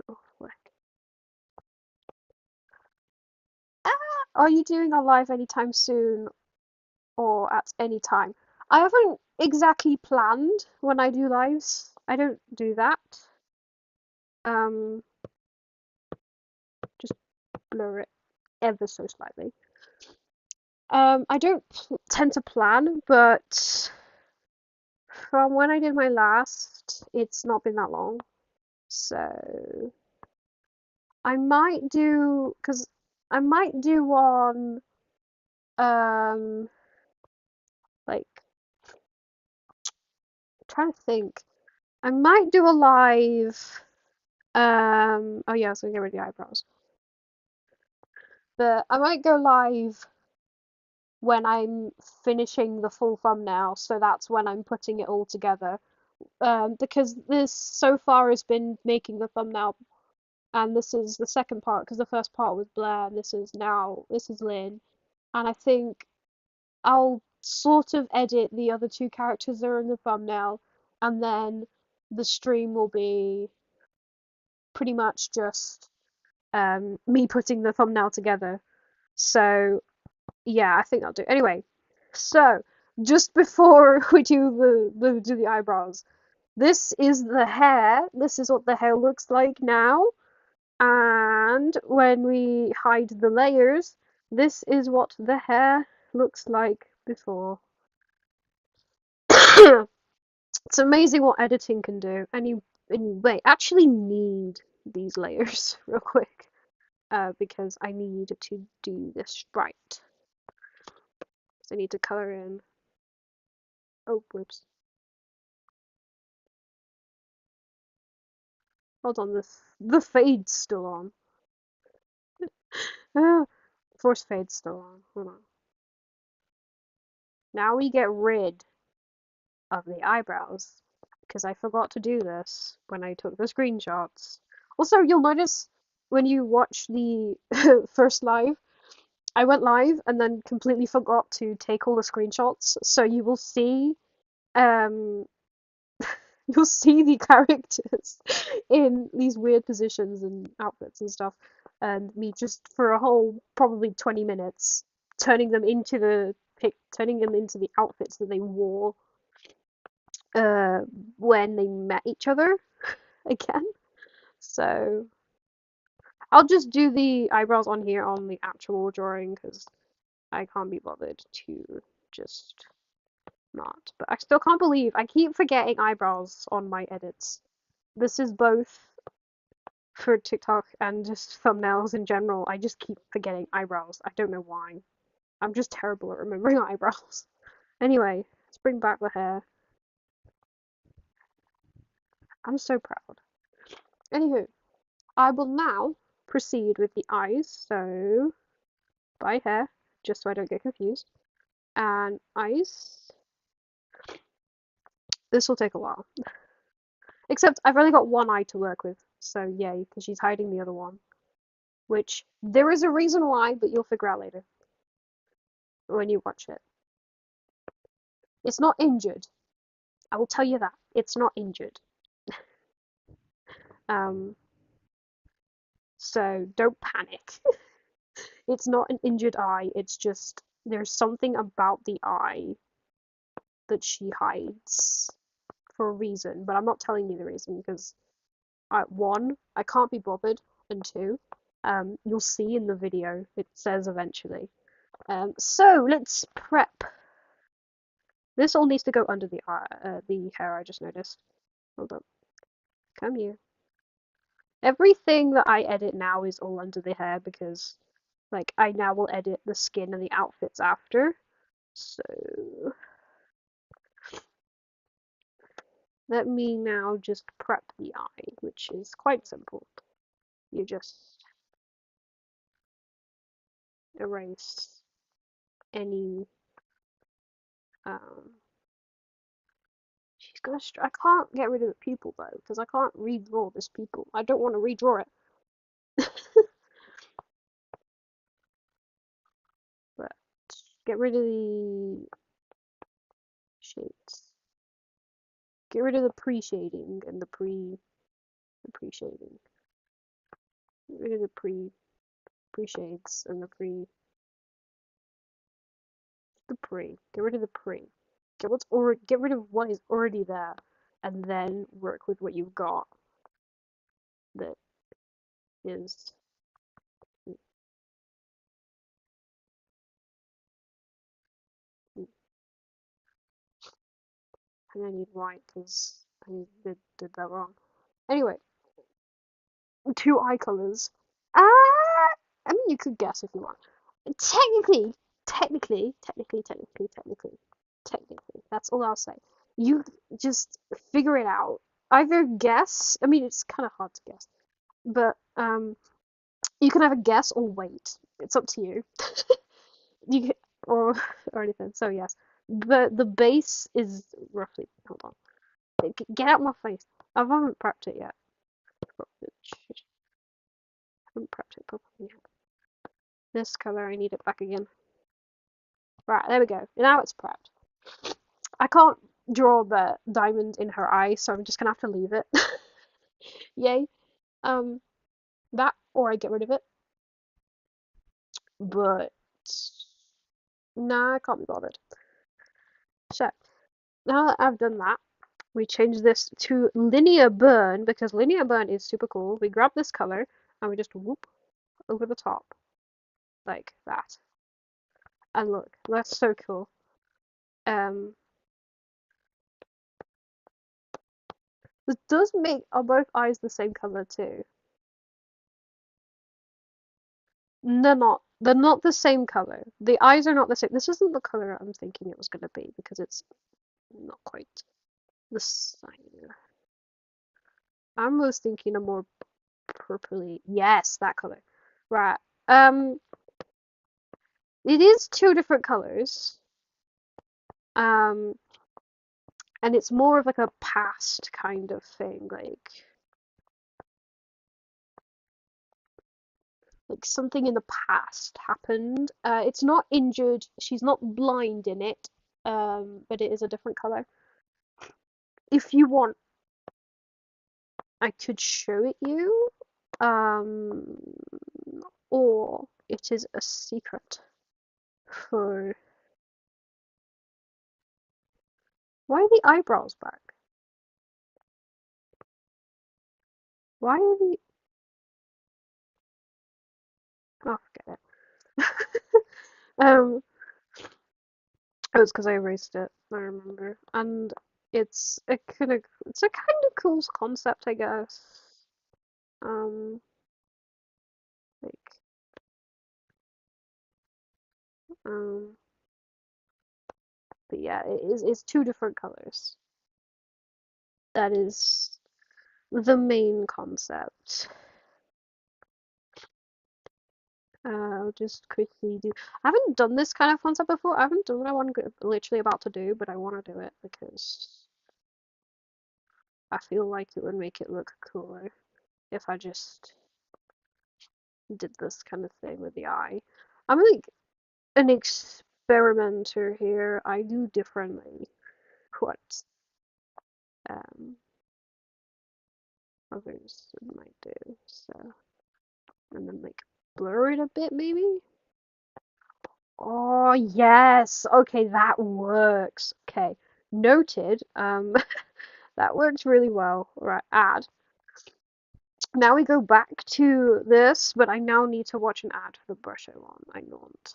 Oh, flick. Ah! Are you doing a live anytime soon or at any time? I haven't exactly planned when I do lives. I don't do that. Um, just blur it ever so slightly. I don't tend to plan, but from when I did my last, it's not been that long. So I might do, because I might do one, um, like, I'm trying to think. I might do a live, oh yeah, so get rid of the eyebrows. But I might go live when I'm finishing the full thumbnail, so that's when I'm putting it all together. Because this so far has been making the thumbnail, and this is the second part, because the first part was Blair, and this is Lynn, and I think I'll sort of edit the other two characters that are in the thumbnail, and then the stream will be pretty much just me putting the thumbnail together. So yeah, I think I'll do. Anyway, so just before we do the eyebrows, this is the hair. This is what the hair looks like now. And when we hide the layers, this is what the hair looks like before. It's amazing what editing can do. And you wait, actually need these layers real quick, because I need to do this right. So I need to color in. Oh, whoops. Hold on, the fade's still on. Ah, force fade's still on. Hold on. Now we get rid of the eyebrows because I forgot to do this when I took the screenshots. Also, you'll notice when you watch the first live, I went live and then completely forgot to take all the screenshots. So you will see, um, you'll see the characters in these weird positions and outfits and stuff, and me just for a whole probably 20 minutes turning them into the outfits that they wore uh when they met each other again. So I'll just do the eyebrows on here on the actual drawing because I can't be bothered to just not. But I still can't believe I keep forgetting eyebrows on my edits. This is both for TikTok and just thumbnails in general. I just keep forgetting eyebrows. I don't know why. I'm just terrible at remembering eyebrows. Anyway, let's bring back the hair. I'm so proud. Anywho, I will now proceed with the eyes. So, by hair, just so I don't get confused. And eyes. This will take a while. Except I've only got one eye to work with, so yay, because she's hiding the other one. Which, there is a reason why, but you'll figure out later when you watch it. It's not injured. I will tell you that. It's not injured. Um, so don't panic. It's not an injured eye, it's just there's something about the eye that she hides for a reason, but I'm not telling you the reason because one, I can't be bothered, and two, you'll see in the video, it says eventually. So let's prep. This all needs to go under the hair, I just noticed. Hold up. Come here. Everything that I edit now is all under the hair because, like, I now will edit the skin and the outfits after. So, let me now just prep the eye, which is quite simple. You just erase any, um, she's gonna, I can't get rid of the pupil though, because I can't redraw this pupil. I don't want to redraw it. But, get rid of the shades. Get rid of the pre-shading and the pre-shading. Get rid of the pre-shades and the pre. Get rid of the pre. Get rid of what is already there, and then work with what you've got. That is. And I need white because I did that wrong. Anyway, two eye colors. I mean, you could guess if you want. Technically, technically. That's all I'll say. You just figure it out. Either guess. I mean, it's kind of hard to guess, but you can either guess or wait. It's up to you. You can, or or anything. So yes, the base is roughly. Hold on. Get out my face. I haven't prepped it yet. I haven't prepped it properly yet. This color, I need it back again. Right, there we go. Now it's prepped. I can't draw the diamond in her eye, so I'm just gonna have to leave it. Yay. Um, that or I get rid of it. But nah, I can't be bothered. So now that I've done that, we change this to linear burn because linear burn is super cool. We grab this color and we just whoop over the top like that. And look, that's so cool. Um, this does make our both eyes the same color too. They're not. They're not the same color. The eyes are not the same. This isn't the color I'm thinking it was gonna be because it's not quite the same. I was thinking a more purpley. Yes, that color. Right. Um, it is two different colors. Um, and it's more of like a past kind of thing, like something in the past happened. It's not injured. She's not blind in it. But it is a different color. If you want, I could show it you. Um, or it is a secret for. Why are the eyebrows back? Why are the. Oh, forget it. um, it was because I erased it. I remember, and it's a kind of cool concept, I guess. Um, like um, but yeah, it's two different colors. That is. the main concept. I'll just quickly do. I haven't done this kind of concept before. I haven't done what literally about to do, but I want to do it because I feel like it would make it look cooler if I just did this kind of thing with the eye. I'm like an experimenter here. I do differently what um, others might do. So, and then like blur it a bit maybe. Oh yes. Okay, that works. Okay. Noted. That works really well. Right, add. Now we go back to this, but I now need to watch an ad for the brush I want. I want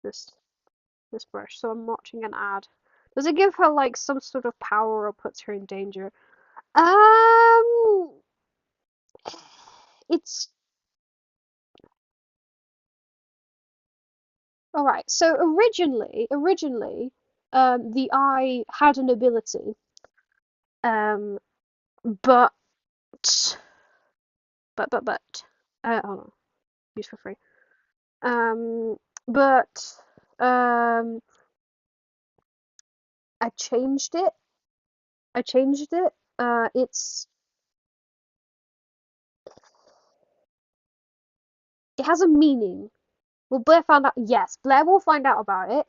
this this brush, so I'm watching an ad. Does it give her like some sort of power or puts her in danger? Um, it's all right. So originally, the eye had an ability, um, but hold on, use for free. Um, but I changed it. I changed it. It's it has a meaning. Well, Blair found out. Yes, Blair will find out about it,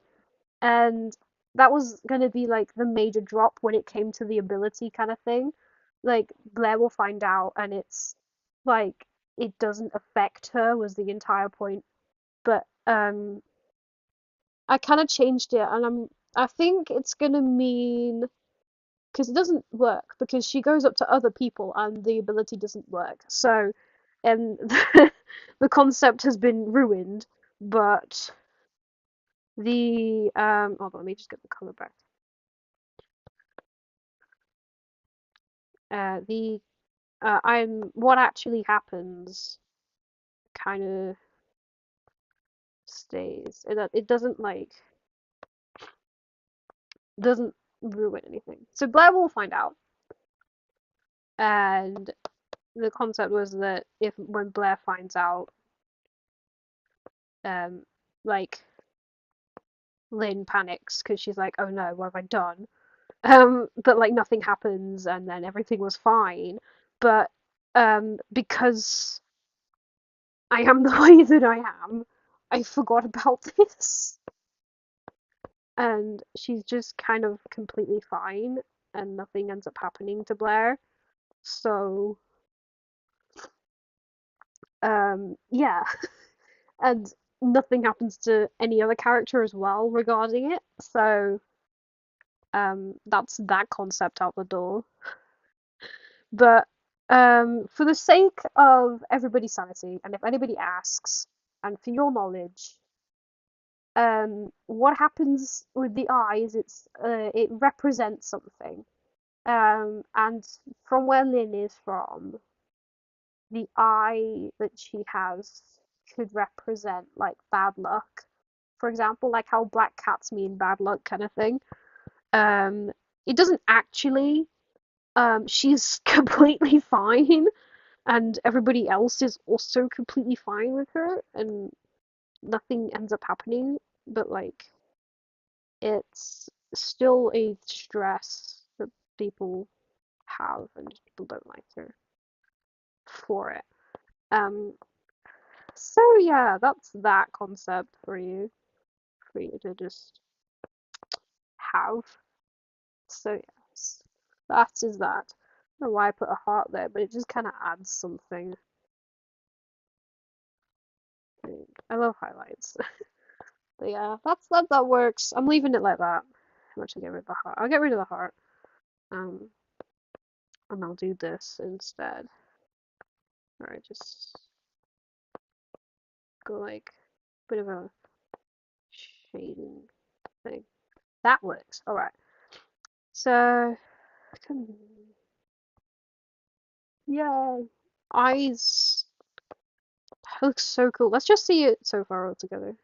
and that was gonna be like the major drop when it came to the ability kind of thing. Like Blair will find out, and it's like it doesn't affect her was the entire point. But I kind of changed it, and I think it's gonna mean because it doesn't work because she goes up to other people and the ability doesn't work. So, and the concept has been ruined, but the hold on, let me just get the color back. The I'm what actually happens kind of stays. It doesn't like doesn't ruin anything. So Blair will find out, and the concept was that if when Blair finds out, um, like Lynn panics because she's like, "Oh no, what have I done?" But like nothing happens, and then everything was fine. But because I am the way that I am, I forgot about this, and she's just kind of completely fine, and nothing ends up happening to Blair. So, yeah, and nothing happens to any other character as well regarding it. So, that's that concept out the door. But for the sake of everybody's sanity, and if anybody asks, and for your knowledge, what happens with the eyes? It represents something. And from where Lynn is from, the eye that she has could represent like bad luck. For example, like how black cats mean bad luck kind of thing. Um, it doesn't actually. She's completely fine, and everybody else is also completely fine with her, and nothing ends up happening. But like, it's still a stress that people have, and people don't like her for it. Um, so yeah, that's that concept for you to just have. So yes, that is that. I don't know why I put a heart there, but it just kind of adds something. I love highlights. But yeah, that works. I'm leaving it like that. I'm actually get rid of the heart. I'll get rid of the heart. Um, and I'll do this instead. Alright, just go like a bit of a shading thing. That works. Alright. So, yeah, eyes looks so cool. Let's just see it so far all together.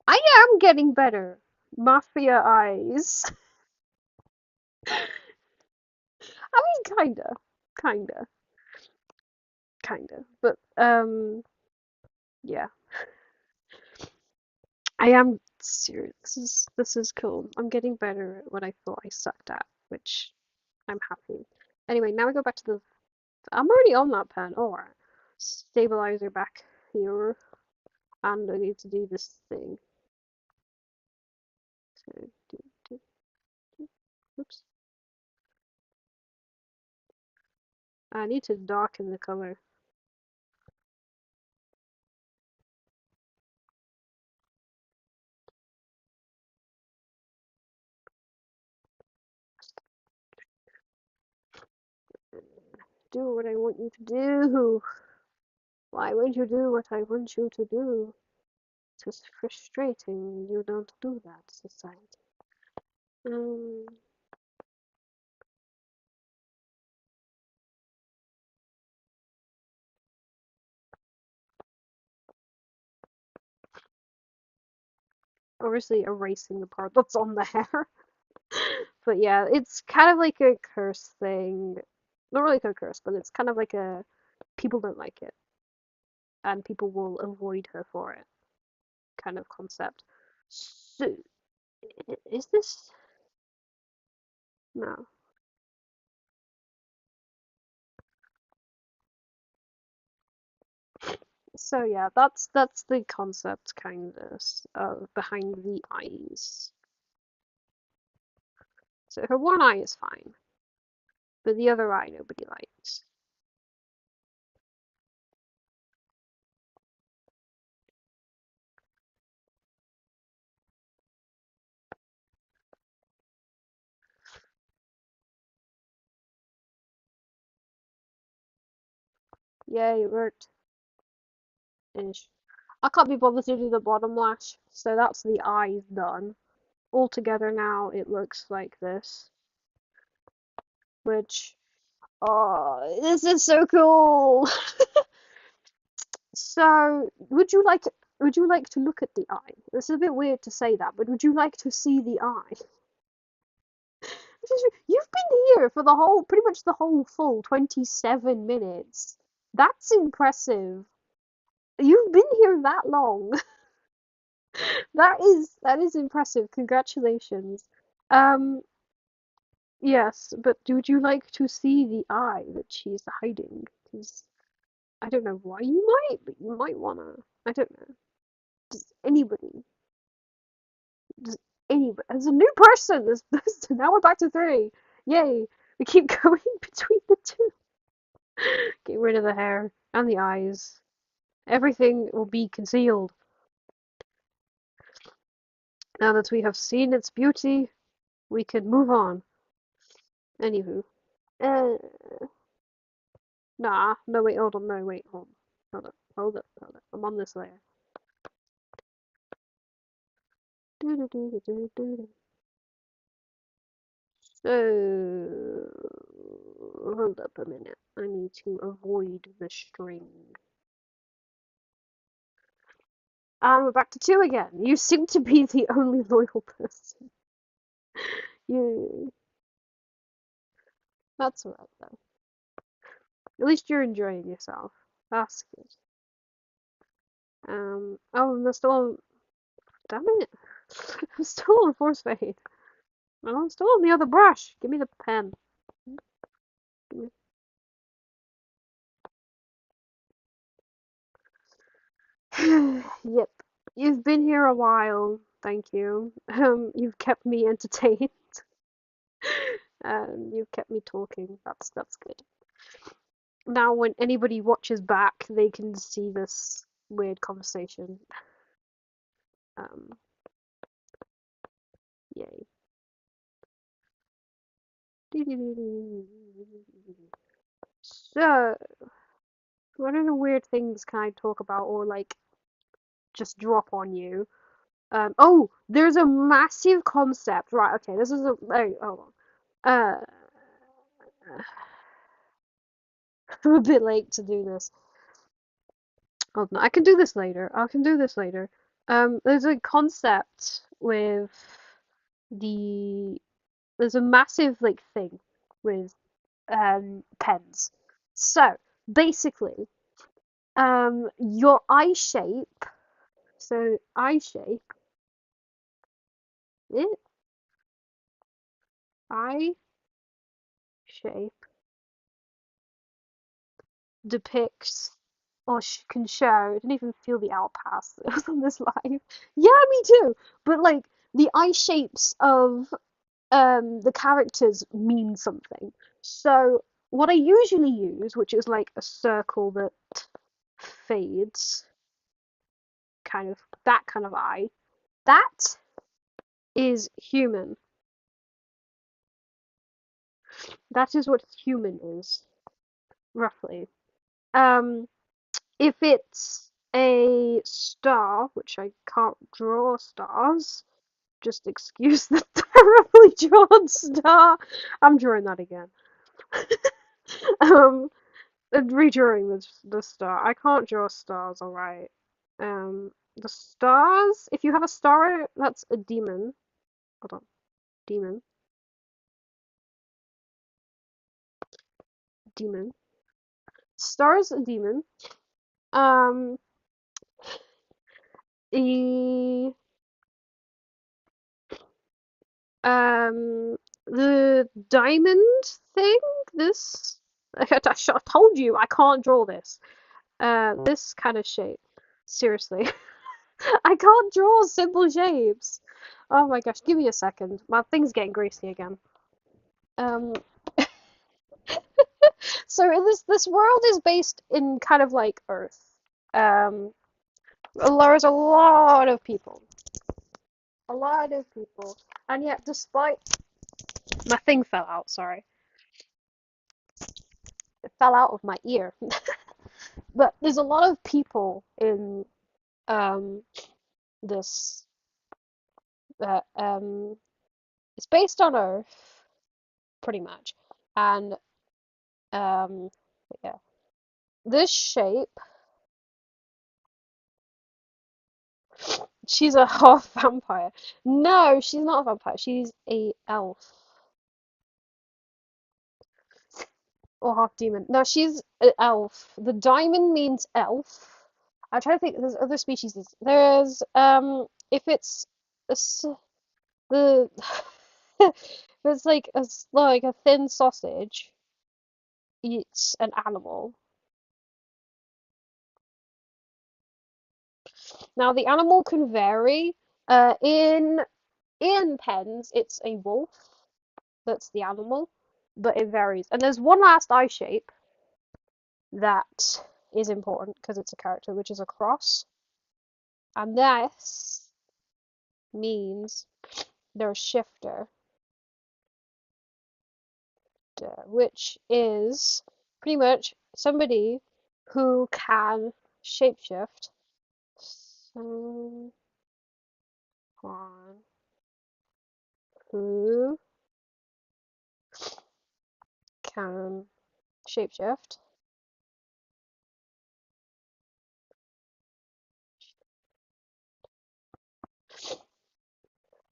I am getting better. Mafia eyes. I mean, kinda, kinda. But yeah, I am serious. This is cool. I'm getting better at what I thought I sucked at, which I'm happy. Anyway, now we go back to the. I'm already on that pen. Alright. Stabilizer back here, and I need to do this thing. So, do, oops. I need to darken the color. Do what I want you to do. Why would you do what I want you to do? It's just frustrating. You don't do that, society. Um, obviously erasing the part that's on the hair. But yeah, it's kind of like a curse thing. Not really like a curse, but it's kind of like a people don't like it, and people will avoid her for it kind of concept. So, is this? No. So yeah, that's the concept kind of behind the eyes. So her one eye is fine, but the other eye nobody likes. Yay, it worked. Ish. I can't be bothered to do the bottom lash, so that's the eyes done. All together now it looks like this, which oh, this is so cool. So, would you like to look at the eye? It's a bit weird to say that, but would you like to see the eye? You've been here for the whole, pretty much the whole full 27 minutes. That's impressive. You've been here that long. That is impressive. Congratulations. Um, yes, but would you like to see the eye that she's hiding? Because I don't know why you might, but you might wanna. I don't know. Does anybody? Does anybody? As a new person, now we're back to three. Yay! We keep going between the two. Get rid of the hair and the eyes. Everything will be concealed. Now that we have seen its beauty, we can move on. Anywho. Uh, nah, no wait, hold on, no wait, hold on. Hold up, hold up, hold up. I'm on this layer. So, hold up a minute. I need to avoid the string. And we're back to two again. You seem to be the only loyal person. You. That's alright though. At least you're enjoying yourself. That's good. Oh, and there's still. Damn it. I'm still on force fade. Oh, I'm still on the other brush. Give me the pen. Yep. You've been here a while. Thank you. You've kept me entertained. You've kept me talking. That's good. Now, when anybody watches back, they can see this weird conversation. Um, yay. So, what are the weird things can I talk about or like just drop on you? Oh, there's a massive concept. Right, okay, this is a. Oh, hold on. I'm a bit late to do this. Hold on, I can do this later. I can do this later. There's a concept with the. There's a massive like thing with pens. So basically, your eye shape. So eye shape. eh, Eye shape depicts or can show. I didn't even feel the L pass that was on this line. Yeah, me too. But like the eye shapes of the characters mean something. So what I usually use, which is like a circle that fades, kind of that kind of eye, that is human. That is what human is, roughly. Um, if it's a star, which I can't draw stars, just excuse the terribly drawn star. I'm drawing that again. Um, redrawing the star. I can't draw stars, alright. The stars, if you have a star, that's a demon. Hold on. Demon. Demon. Star's a demon. Um, the, um, the diamond thing, this, I told you I can't draw this. This kind of shape. Seriously. I can't draw simple shapes. Oh my gosh, give me a second. My thing's getting greasy again. Um, so this world is based in kind of like Earth. Um, there's a lot of people, and yet despite my thing fell out. Sorry, it fell out of my ear. But there's a lot of people in um this. It's based on Earth, pretty much, and um, yeah, this shape. She's a half vampire. No, she's not a vampire. She's a elf or half demon. No, she's an elf. The diamond means elf. I'm trying to think. There's other species. There's if it's the if it's like a thin sausage, it's an animal. Now the animal can vary. In pens, it's a wolf. That's the animal, but it varies. And there's one last eye shape that is important because it's a character, which is a cross. And this means they're a shifter, which is pretty much somebody who can shapeshift. Someone who can shapeshift.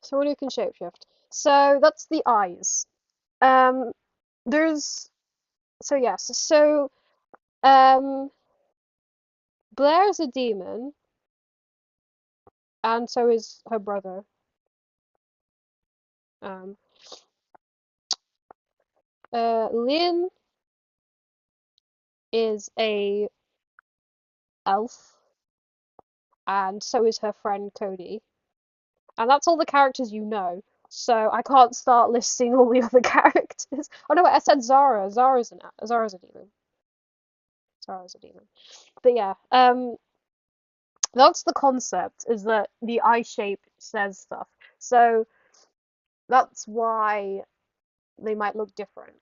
Someone who can shapeshift. So that's the eyes. Um, there's so yes, so um, Blair's a demon, and so is her brother. Um, Lynn is a elf, and so is her friend Cody. And that's all the characters you know. So I can't start listing all the other characters. Oh no, wait, I said Zara. Zara's a demon. Zara's a demon. But yeah, that's the concept. Is that the eye shape says stuff. So that's why they might look different.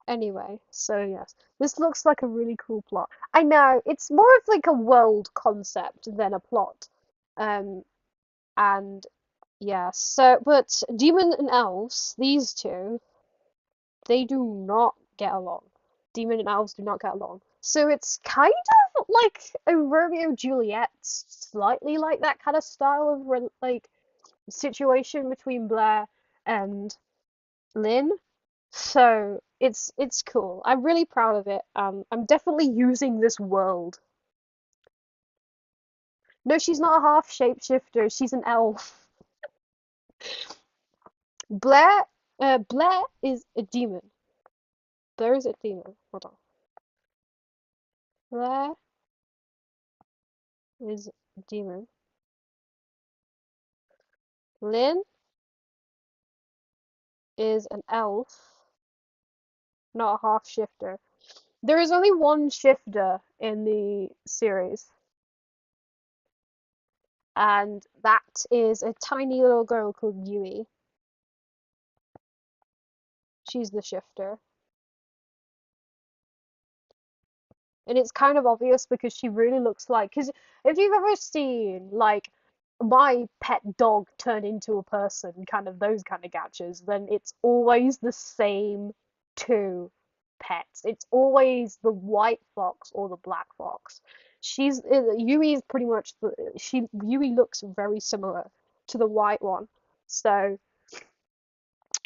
Anyway, so yes, this looks like a really cool plot. I know, it's more of like a world concept than a plot. Um, and yeah, so, but demon and elves, these two, they do not get along. Demon and elves do not get along. So it's kind of like a Romeo Juliet, slightly like that kind of style of like situation between Blair and Lynn. So it's cool. I'm really proud of it. I'm definitely using this world. No, she's not a half shapeshifter. She's an elf. Blair, Blair is a demon. Blair is a demon. Hold on. Blair is a demon. Lynn is an elf, not a half shifter. There is only one shifter in the series, and that is a tiny little girl called Yui. She's the shifter. And it's kind of obvious because she really looks like, because if you've ever seen like my pet dog turn into a person, kind of those kind of gachas, then it's always the same two pets. It's always the white fox or the black fox. Yui is pretty much Yui looks very similar to the white one. So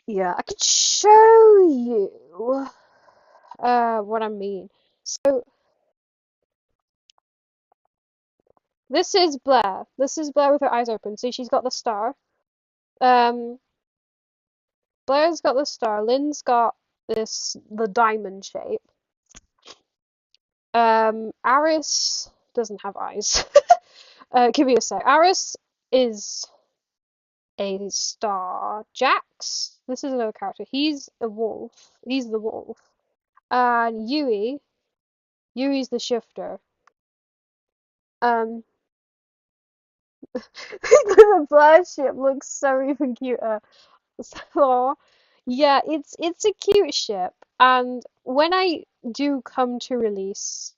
yeah, I could show you what I mean. So this is Blair. This is Blair with her eyes open. See, she's got the star. Um, Blair's got the star. Lynn's got the diamond shape. Aris doesn't have eyes. Give me a sec. Aris is a star. Jax, this is another character. He's a wolf. He's the wolf. And Yui's the shifter. Um, the Blair ship looks so even cuter. So, yeah, it's a cute ship, and when I do come to release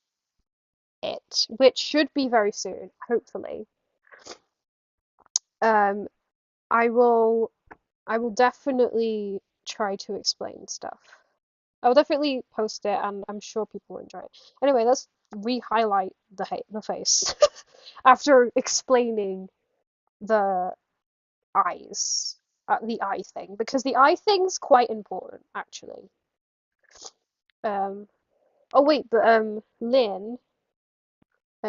it, which should be very soon, hopefully, um, I will I will definitely try to explain stuff. I'll definitely post it, and I'm sure people will enjoy it. Anyway, let's re-highlight the face after explaining the eyes, the eye thing, because the eye thing's quite important, actually. Um, oh wait, but Lynn,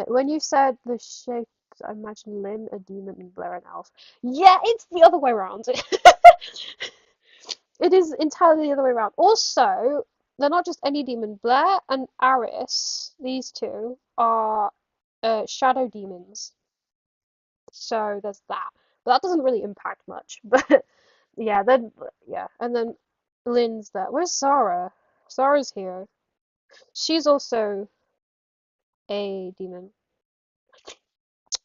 when you said the shapes, I imagine Lynn a demon and Blair an elf. Yeah, it's the other way around. It is entirely the other way around. Also, they're not just any demon. Blair and Aris, these two, are shadow demons. So there's that. But that doesn't really impact much. But yeah, then yeah, and then Lynn's there. Where's Sarah? Sarah's here. She's also a demon,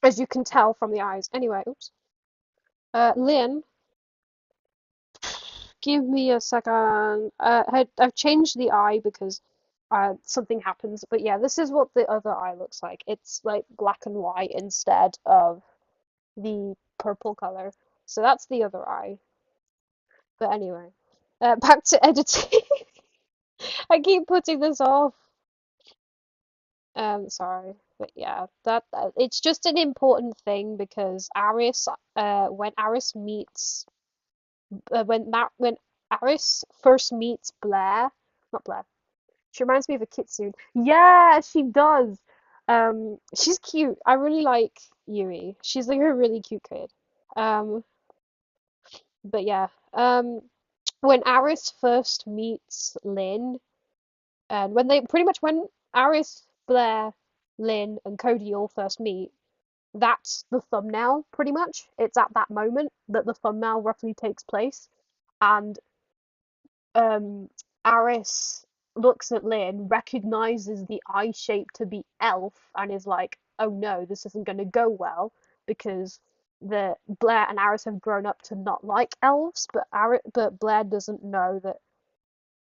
as you can tell from the eyes. Anyway, oops. Lynn, give me a second. I've changed the eye because something happens. But yeah, this is what the other eye looks like. It's like black and white instead of the purple color. So that's the other eye. But anyway, back to editing. I keep putting this off. Sorry, but yeah, that it's just an important thing because when Aris meets when Aris first meets Blair, not Blair. She reminds me of a kitsune. Yeah, she does. She's cute. I really like Yui. She's like a really cute kid. Um, but yeah. When Aris first meets Lynn, and when Aris, Blair, Lynn, and Cody all first meet, that's the thumbnail pretty much. It's at that moment that the thumbnail roughly takes place, and um, Aris looks at Lynn, recognizes the eye shape to be elf, and is like, "Oh no, this isn't going to go well," because the Blair and Aris have grown up to not like elves, but Blair doesn't know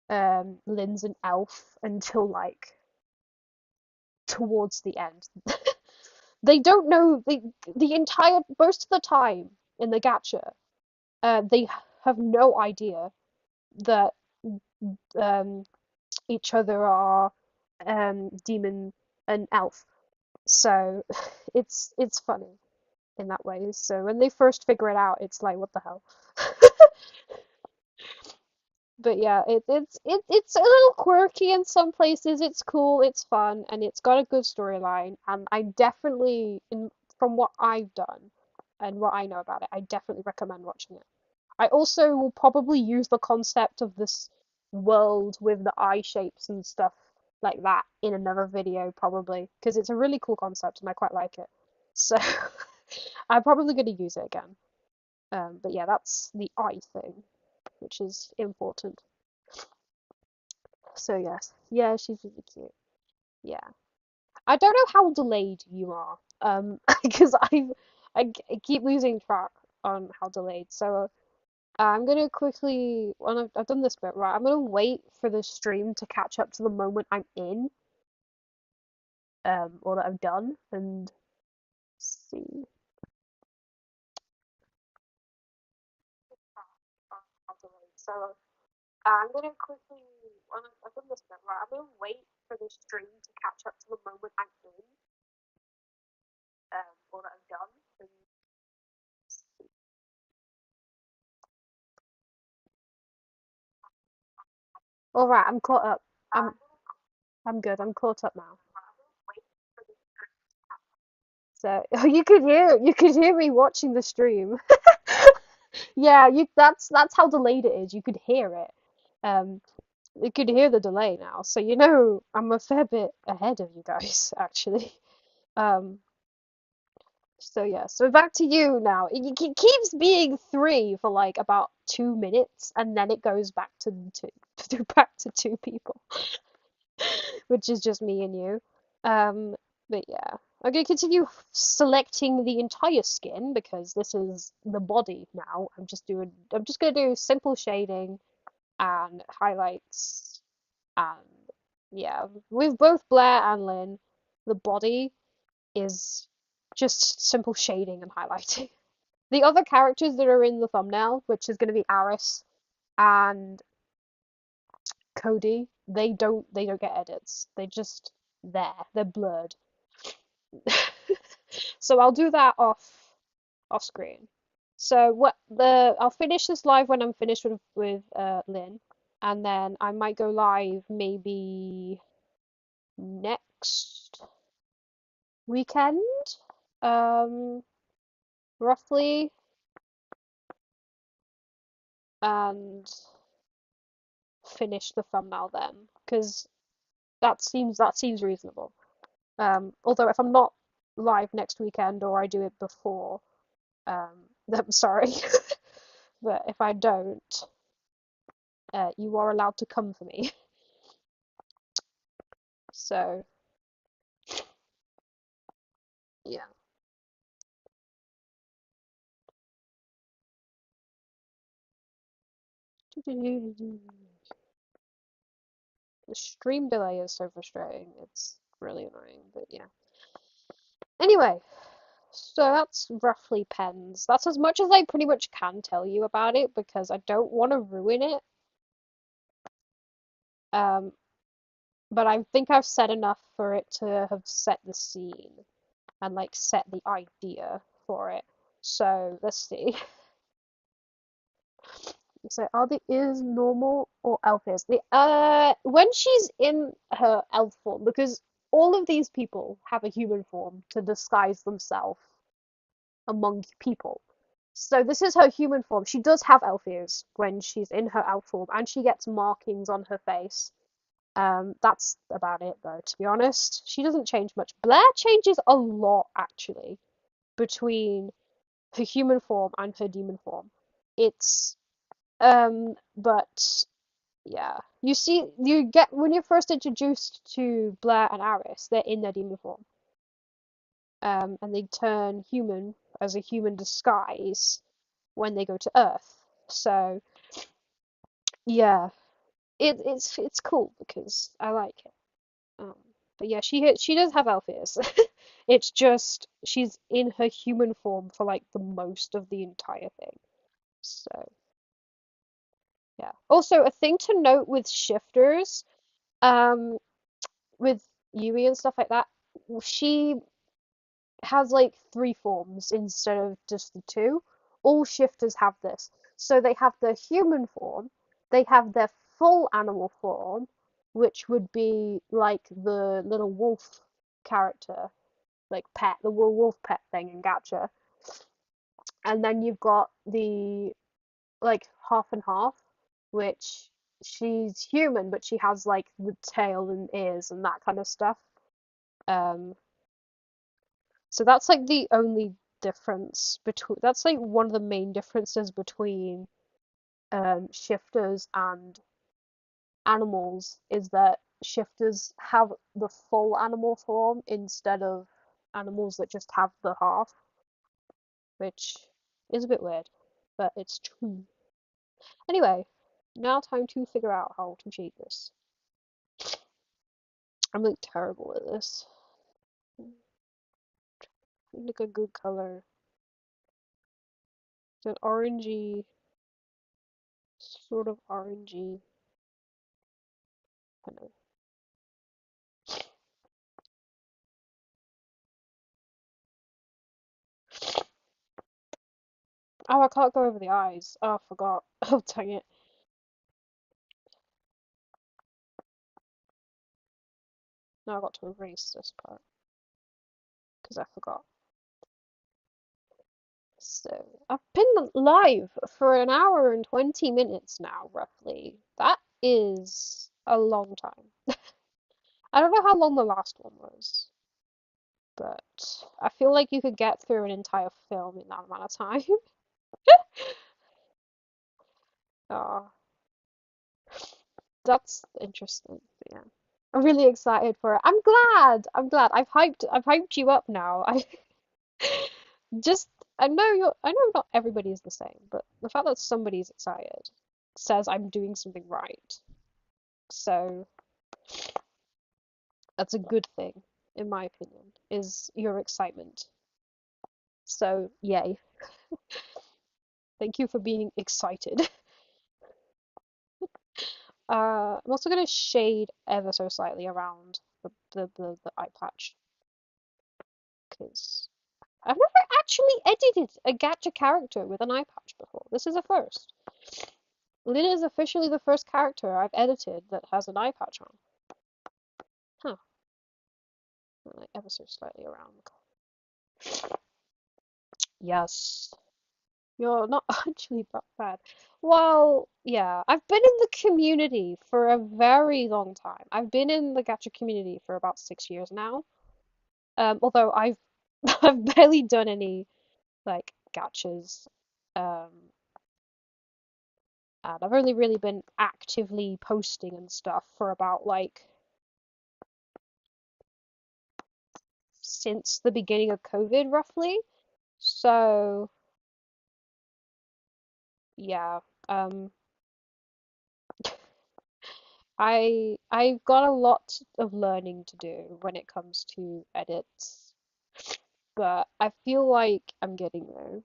that Lynn's an elf until like towards the end. They don't know the entire most of the time in the gacha. They have no idea that um each other are demon and elf. So it's funny in that way. So when they first figure it out, it's like, what the hell? But yeah, it's a little quirky in some places. It's cool, it's fun, and it's got a good storyline. And I definitely, from what I've done and what I know about it, I definitely recommend watching it. I also will probably use the concept of this world with the eye shapes and stuff like that in another video, probably, because it's a really cool concept and I quite like it. So I'm probably going to use it again. But yeah, that's the eye thing, which is important. So yes, yeah, she's really cute. Yeah, I don't know how delayed you are, because I keep losing track on how delayed. So I'm gonna quickly, when I've done this bit right, I'm gonna wait for the stream to catch up to the moment I'm in, or that I've done, and see how delayed. So I'm gonna quickly, when I've done this bit right, I'm gonna wait for the stream to catch up to the moment I'm in, or that I've done, and see. All right, I'm caught up. I'm good. I'm caught up now. So you could hear me watching the stream. Yeah, you that's how delayed it is. You could hear it. Um, you could hear the delay now. So you know I'm a fair bit ahead of you guys actually. Um, so yeah. So back to you now. It keeps being three for like about 2 minutes, and then it goes back to two, back to two people, which is just me and you. But yeah, I'm gonna continue selecting the entire skin because this is the body now. I'm just gonna do simple shading and highlights, and yeah, with both Blair and Lynn, the body is just simple shading and highlighting. The other characters that are in the thumbnail, which is gonna be Aris and Cody, they don't get edits. They just there. They're blurred. So I'll do that off screen. So I'll finish this live when I'm finished with Lynn, and then I might go live maybe next weekend, um, roughly, and finish the thumbnail then, because that seems reasonable. Although if I'm not live next weekend or I do it before, I'm sorry, but if I don't, you are allowed to come for me. So yeah. The stream delay is so frustrating. It's really annoying, but yeah. Anyway, so that's roughly pens. That's as much as I pretty much can tell you about it because I don't want to ruin it. Um, but I think I've said enough for it to have set the scene and like set the idea for it. So let's see. So are the ears normal or elf ears? When she's in her elf form, because all of these people have a human form to disguise themselves among people. So this is her human form. She does have elf ears when she's in her elf form, and she gets markings on her face. That's about it though, to be honest. She doesn't change much. Blair changes a lot actually between her human form and her demon form. It's but yeah. You get when you're first introduced to Blair and Aris, they're in their demon form. And they turn human as a human disguise when they go to Earth. So yeah, it's cool because I like it. Um, but yeah, she does have elf ears. It's just she's in her human form for like the most of the entire thing. So yeah. Also, a thing to note with shifters, um, with Yui and stuff like that, she has like three forms instead of just the two. All shifters have this. So they have the human form, they have their full animal form, which would be like the little wolf character, like pet, the wolf pet thing in Gacha. And then you've got the like half and half, which she's human, but she has like the tail and ears and that kind of stuff. Um, so that's like the only difference between, that's like one of the main differences between shifters and animals is that shifters have the full animal form instead of animals that just have the half, which is a bit weird, but it's true. Anyway, now time to figure out how to shade this. I'm like terrible at this. Like a good color. It's an orangey, sort of orangey. I don't know. Oh, I can't go over the eyes. Oh, I forgot. Oh, dang it. Now I got to erase this part because I forgot. So, I've been live for an hour and 20 minutes now, roughly. That is a long time. I don't know how long the last one was, but I feel like you could get through an entire film in that amount of time. Oh, that's interesting. Yeah. I'm really excited for it. I'm glad. I'm glad. I've hyped you up now. I just I know not everybody is the same, but the fact that somebody's excited says I'm doing something right. So that's a good thing, in my opinion, is your excitement. So yay. Thank you for being excited. I'm also gonna shade ever so slightly around the eye patch because I've never actually edited a gacha character with an eye patch before. This is a first. Lynn is officially the first character I've edited that has an eye patch on. Huh. Like ever so slightly around. Yes. You're not actually that bad. Well, yeah, I've been in the community for a very long time. I've been in the gacha community for about 6 years now. Although I've I've barely done any like gachas. Um, and I've only really been actively posting and stuff for about like since the beginning of COVID, roughly. So yeah, um, I've got a lot of learning to do when it comes to edits, but I feel like I'm getting there.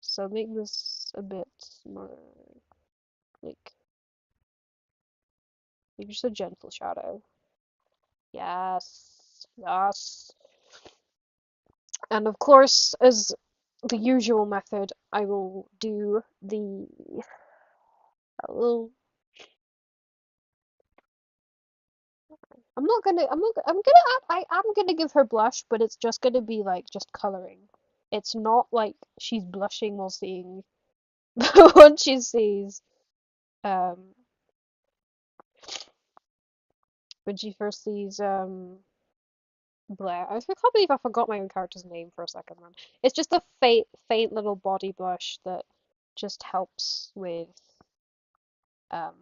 So make this a bit more like maybe just a gentle shadow. Yes, yes. And of course, as the usual method, I will do the I will I'm gonna I am gonna give her blush, but it's just gonna be like just coloring. It's not like she's blushing while seeing what she sees. Um when she first sees Blair. I can't believe I forgot my own character's name for a second, man. It's just a faint little body blush that just helps with um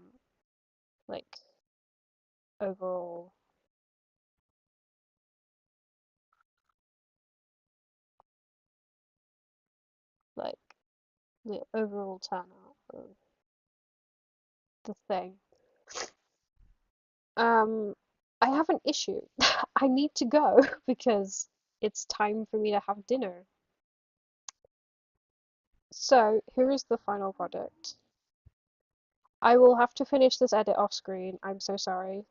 like overall like the overall turnout of the thing. Um, I have an issue. I need to go because it's time for me to have dinner. So here is the final product. I will have to finish this edit off screen. I'm so sorry.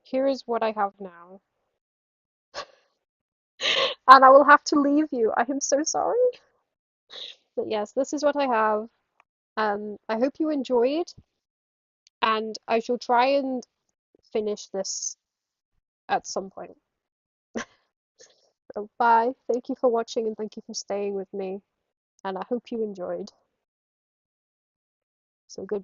Here is what I have now. And I will have to leave you. I am so sorry. But yes, this is what I have. I hope you enjoyed, and I shall try and finish this at some point. So bye. Thank you for watching and thank you for staying with me, and I hope you enjoyed. So goodbye.